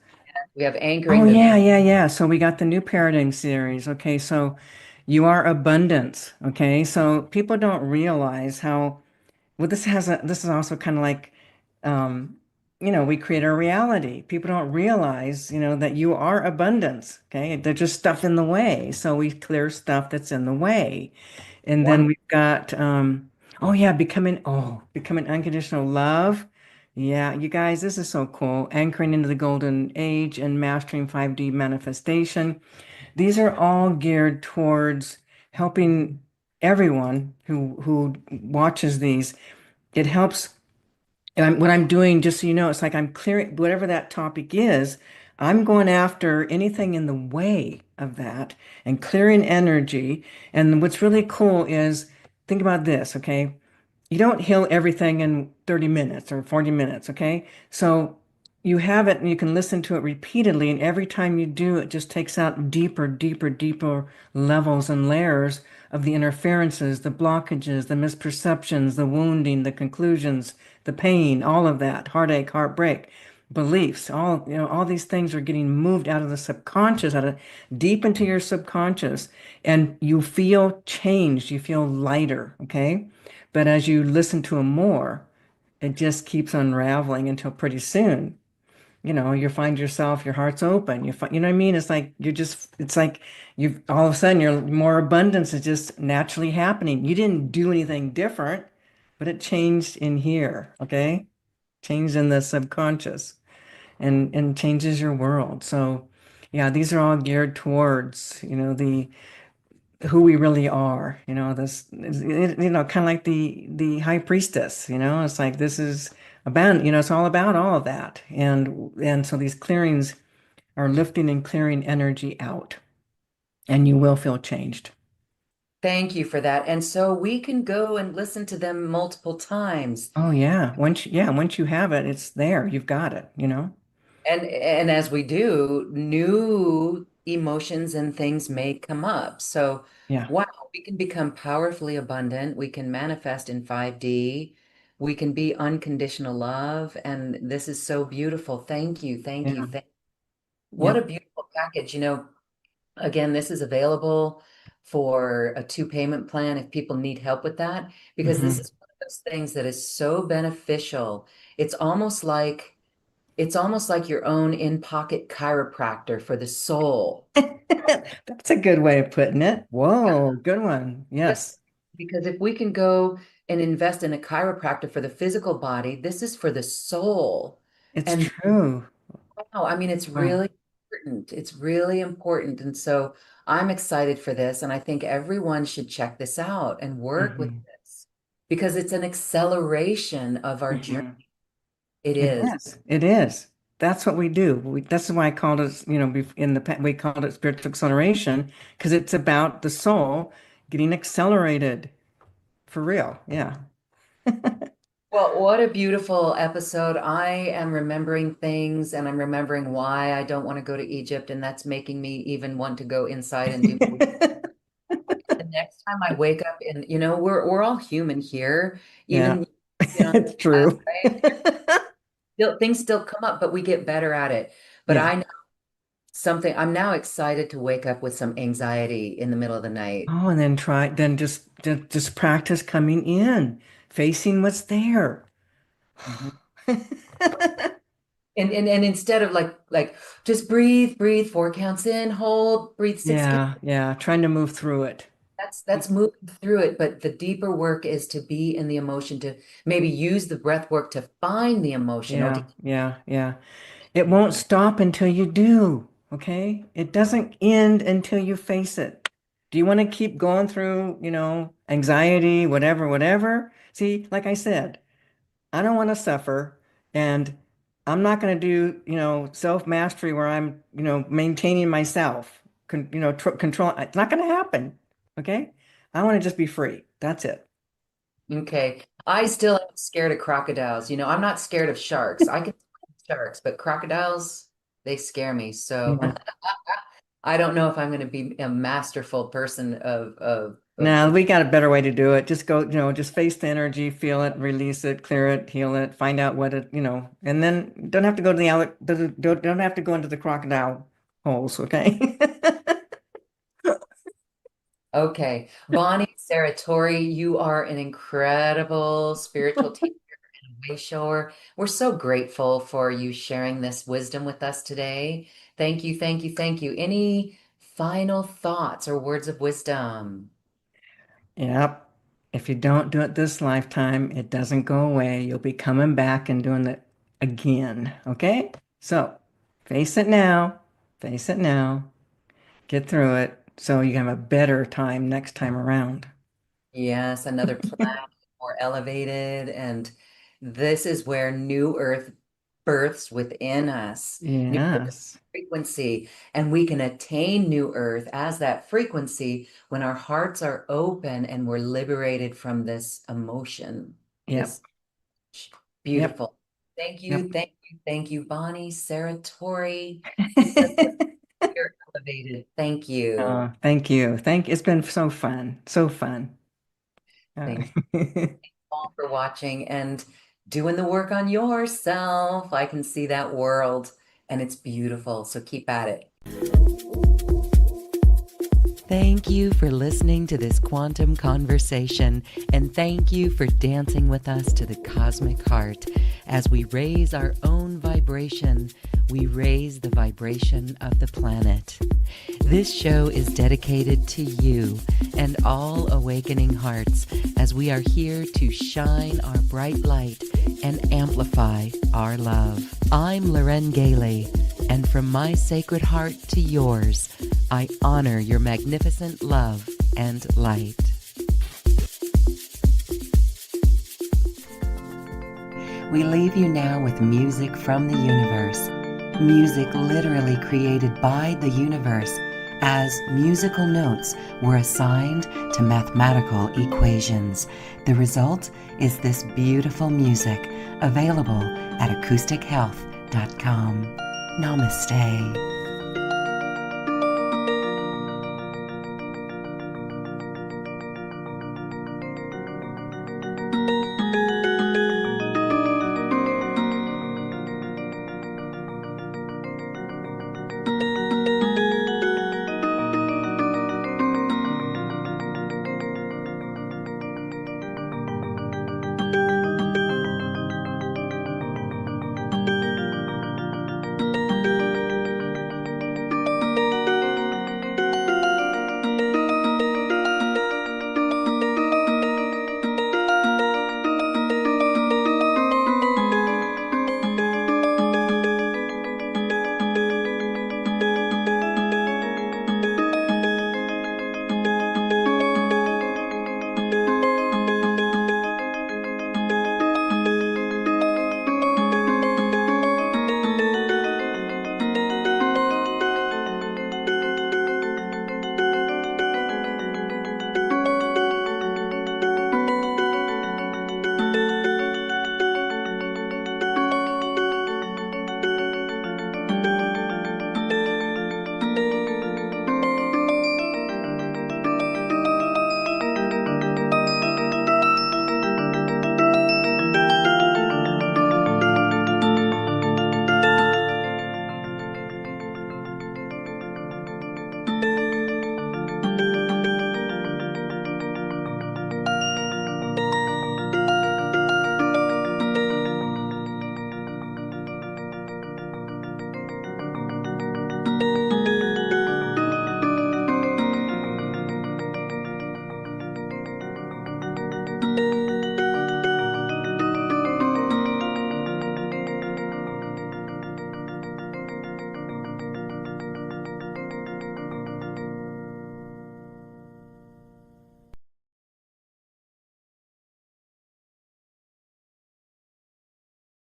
We have Oh, anchoring the yeah, yeah, yeah. So we got the new paradigm series. Okay, so you are abundance. Okay, so people don't realize how, well, this is also kind of like, um, we create our reality. People don't realize, that you are abundance. Okay, there's just stuff in the way. So we clear stuff that's in the way. And then one. we've got, becoming unconditional love. Yeah, you guys, this is so cool. Anchoring into the golden age and mastering 5D manifestation. These are all geared towards helping everyone who watches these. It helps and what I'm doing, just so you know, it's like I'm clearing whatever that topic is. I'm going after anything in the way of that and clearing energy. And what's really cool is think about this, okay? You don't heal everything in 30 minutes or 40 minutes, okay? So you have it and you can listen to it repeatedly, and every time you do, it just takes out deeper, deeper, deeper levels and layers of the interferences, the blockages, the misperceptions, the wounding, the conclusions, the pain, all of that, heartache, heartbreak, beliefs, all these things are getting moved out of the subconscious, out of deep into your subconscious, and you feel changed, you feel lighter, okay? But as you listen to them more, it just keeps unraveling until pretty soon, you find yourself, your heart's open. You know what I mean? It's like you've all of a sudden your more abundance is just naturally happening. You didn't do anything different, but it changed in here, okay? Changed in the subconscious and changes your world. So yeah, these are all geared towards, the who we really are, kind of like the high priestess, it's like this is about, it's all about all of that. And so these clearings are lifting and clearing energy out, and you will feel changed. Thank you for that. And so we can go and listen to them multiple times. Oh yeah, once you have it, it's there. You've got it. And as we do, new emotions and things may come up. So, Yeah, wow, we can become powerfully abundant. We can manifest in 5D. We can be unconditional love. And this is so beautiful. Thank you. Thank you. yeah, What a yep. beautiful package. Again, this is available for a 2 payment plan if people need help with that, because this Hmm. is one of those things that is so beneficial. It's almost like it's almost like your own in-pocket chiropractor for the soul. That's a good way of putting it. Whoa, good one. Yes, Yes, because if we can go and invest in a chiropractor for the physical body, this is for the soul. it's And true. wow, I mean, it's Wow. really important. It's really important. And so I'm excited for this. And I think everyone should check this out and work with Hmm. this because it's an acceleration of our journey. Hmm. It It is. is. It is. That's what we do. That's why I called it, in we called it spiritual acceleration because it's about the soul getting accelerated for real. Yeah. Well, what a beautiful episode. I am remembering things and I'm remembering why I don't want to go to Egypt, and that's making me even want to go inside and do the next time I wake up and we're all human here. Yeah. Even on It's this path, true. right? Things still come up, but we get better at it. But Yeah. I know something, I'm now excited to wake up with some anxiety in the middle of the night. Oh, and then just practice coming in, facing what's there. Mhm. And instead of like just breathe, breathe, 4 counts in, hold, breathe, 6 counts. Yeah, yeah, trying to move through it. That's moving through it, but the deeper work is to be in the emotion, to maybe use the breath work to find the emotion or to Yeah, yeah, yeah. It won't stop until you do, okay? It doesn't end until you face it. Do you want to keep going through, anxiety, whatever, whatever? See, like I said, I don't want to suffer, and I'm not going to do, self-mastery where I'm, maintaining myself, control. It's not going to happen, okay? I want to just be free. That's it. Okay. I still am scared of crocodiles. I'm not scared of sharks. I can swim with sharks, but crocodiles, they scare me. So Yeah. I don't know if I'm going to be a masterful person of Now the. we got a better way to do it. Just go, just face the energy, feel it, release it, clear it, heal it, find out what it, and then don't have to go to the don't have to go into the crocodile holes, okay? Okay. Bonnie Serratore, you are an incredible spiritual teacher and way shower. We're so grateful for you sharing this wisdom with us today. Thank you, thank you, thank you. Any final thoughts or words of wisdom? Yep. If you don't do it this lifetime, it doesn't go away. You'll be coming back and doing it again, okay? So face it now, face it now, get through it so you can have a better time next time around. Yes, another planet, more elevated. And this is where new earth births within us, new earth Yes. frequency. And we can attain new earth as that frequency when our hearts are open and we're liberated from this emotion. Yep. This Yep. beautiful. Thank you, Yep. thank you, thank you, Bonnie, Sarah, Tori. You're elevated. Thank you. Thank you. It's been so fun. So fun. Uh, Thank all for watching and doing the work on yourself. I can see that world and it's beautiful. So keep at it. Thank you for listening to this quantum conversation, and thank you for dancing with us to the cosmic heart. As we raise our own vibration, we raise the vibration of the planet. This show is dedicated to you and all awakening hearts, as we are here to shine our bright light and amplify our love. I'm Loren Gailey, and from my sacred heart to yours, I honor your magnificent love and light. We leave you now with music from the universe. Music literally created by the universe, as musical notes were assigned to mathematical equations. The result is this beautiful music, available at acoustichealth.com. Namaste.